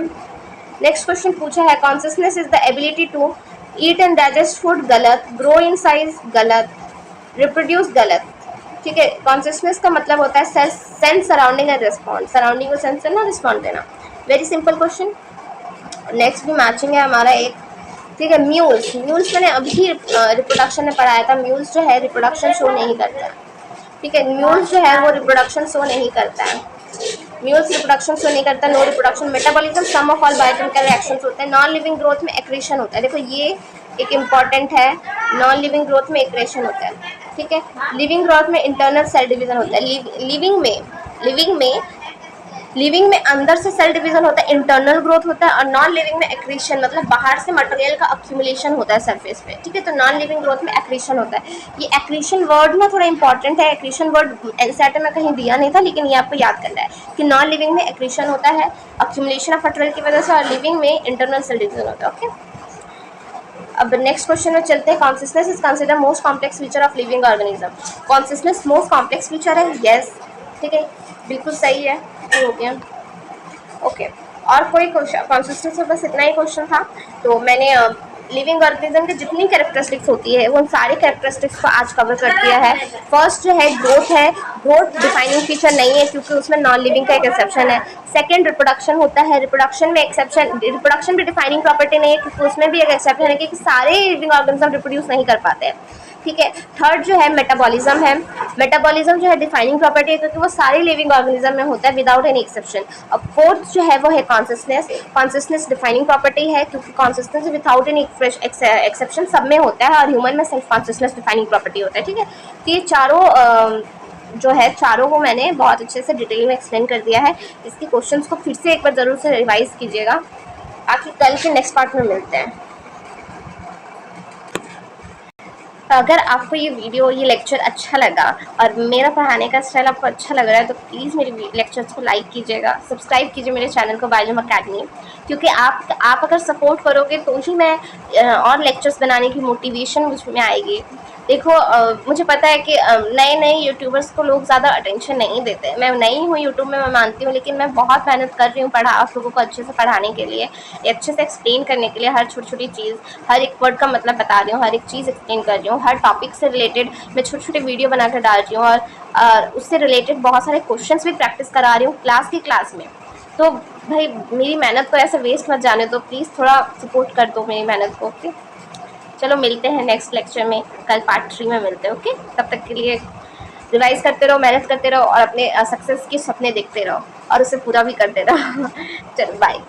नेक्स्ट क्वेश्चन पूछा है, consciousness is the ability to eat and digest food, गलत। ग्रो इन साइज, गलत। रिप्रोड्यूस, गलत। ठीक है, कॉन्सियसनेस का मतलब होता है sense surrounding and respond, surrounding को सेंस करना, रिस्पॉन्ड देना। Very simple question. नेक्स्ट भी मैचिंग है हमारा एक। ठीक है, म्यूल्स मैंने अभी रिप्रोडक्शन में पढ़ाया था, म्यूल्स जो है रिप्रोडक्शन शो नहीं करता है। ठीक है, म्यूल्स जो है वो रिप्रोडक्शन शो नहीं करता है, म्यूल्स रिप्रोडक्शन शो नहीं करता। No reproduction, metabolism, sum of all biochemical reactions होते हैं। नॉन लिविंग ग्रोथ में एक्रीशन होता है, देखो ये एक इम्पॉर्टेंट है, नॉन लिविंग ग्रोथ में एक्रेशन होता है। ठीक है, लिविंग ग्रोथ में इंटरनल सेल डिवीजन होता है। लिविंग में अंदर से सेल डिवीजन होता है, इंटरनल ग्रोथ होता है। और नॉन लिविंग में एक्रीशन, मतलब बाहर से मटेरियल का अक्यूमुलेशन होता है सरफेस पे। ठीक है, तो नॉन लिविंग ग्रोथ में एक्रीशन होता है। ये एक्रीशन वर्ड ना थोड़ा इंपॉर्टेंट है, एक्रीशन वर्ड एनसीईआरटी में कहीं दिया नहीं था, लेकिन ये आपको याद करना है कि नॉन लिविंग में एक्रीशन होता है अक्यूमुलेशन ऑफ मटेरियल की वजह से, और लिविंग में इंटरनल सेल डिवीजन होता है। ओके, अब नेक्स्ट क्वेश्चन में चलते हैं। Consciousness is consider most complex feature of living organism, consciousness most complex feature है, यस। ठीक है, बिल्कुल सही है, हो गया। ओके, और कोई क्वेश्चन? कॉन्सियसनेस में बस इतना ही क्वेश्चन था, तो मैंने लिविंग ऑर्गेनिज्म की जितनी कैरेक्टरिस्टिक्स होती है उन सारी कैरेक्टरिस्टिक्स को आज कवर कर दिया है। फर्स्ट जो है ग्रोथ है, ग्रोथ डिफाइनिंग फीचर नहीं है क्योंकि उसमें नॉन लिविंग का एक एक्सेप्शन है। सेकंड रिप्रोडक्शन होता है, रिप्रोडक्शन में एक्सेप्शन, रिप्रोडक्शन भी डिफाइनिंग प्रॉपर्टी नहीं है क्योंकि उसमें भी एक एक्सेप्शन है कि सारे लिविंग ऑर्गेनिज्म रिप्रोड्यूस नहीं कर पाते हैं। ठीक है, थर्ड जो है मेटाबॉलिज्म है, मेटाबॉलिज्म जो है डिफाइनिंग प्रॉपर्टी है क्योंकि वो सारे लिविंग ऑर्गेनिज्म में होता है विदाउट एनी एक्सेप्शन। अब फोर्थ जो है वो है कॉन्सियसनेस डिफाइनिंग प्रॉपर्टी है क्योंकि कॉन्सियसनेस विदाउट एनी एक्सेप्शन सब में होता है, और ह्यूमन में सेल्फ कॉन्सियसनेस डिफाइनिंग प्रॉपर्टी होता है। ठीक है, तो ये चारों जो है चारों को मैंने बहुत अच्छे से डिटेल में एक्सप्लेन कर दिया है। इसके क्वेश्चंस को फिर से एक बार ज़रूर से रिवाइज कीजिएगा, बाकी कल के नेक्स्ट पार्ट में मिलते हैं। अगर आपको ये वीडियो, ये लेक्चर अच्छा लगा और मेरा पढ़ाने का स्टाइल आपको अच्छा लग रहा है तो प्लीज़ मेरे लेक्चर्स को लाइक कीजिएगा, सब्सक्राइब कीजिए मेरे चैनल को बायजूम अकेडमी, क्योंकि आप अगर सपोर्ट करोगे तो ही मैं और लेक्चर्स बनाने की मोटिवेशन मुझ में आएगी। देखो मुझे पता है कि नए नए यूट्यूबर्स को लोग ज़्यादा अटेंशन नहीं देते हैं। मैं नई हूँ यूट्यूब में, मैं मानती हूँ, लेकिन मैं बहुत मेहनत कर रही हूँ आप लोगों को अच्छे से पढ़ाने के लिए, अच्छे से एक्सप्लेन करने के लिए, हर छोटी छोटी चीज़, हर एक वर्ड का मतलब बता रही हूँ, हर एक चीज़ एक्सप्लेन कर रही हूँ, हर टॉपिक से रिलेटेड मैं छोटे छोटे वीडियो बना कर डाल रही हूँ, और उससे रिलेटेड बहुत सारे क्वेश्चन भी प्रैक्टिस करा रही हूँ क्लास में। तो भाई मेरी मेहनत को ऐसे वेस्ट मत जाने दो, प्लीज़ थोड़ा सपोर्ट कर दो मेरी मेहनत को। ओके, चलो मिलते हैं नेक्स्ट लेक्चर में, कल पार्ट 3 में मिलते हैं। ओके, तब तक के लिए रिवाइज करते रहो, मेहनत करते रहो, और अपने सक्सेस के सपने देखते रहो और उसे पूरा भी करते रहो। चलो बाय।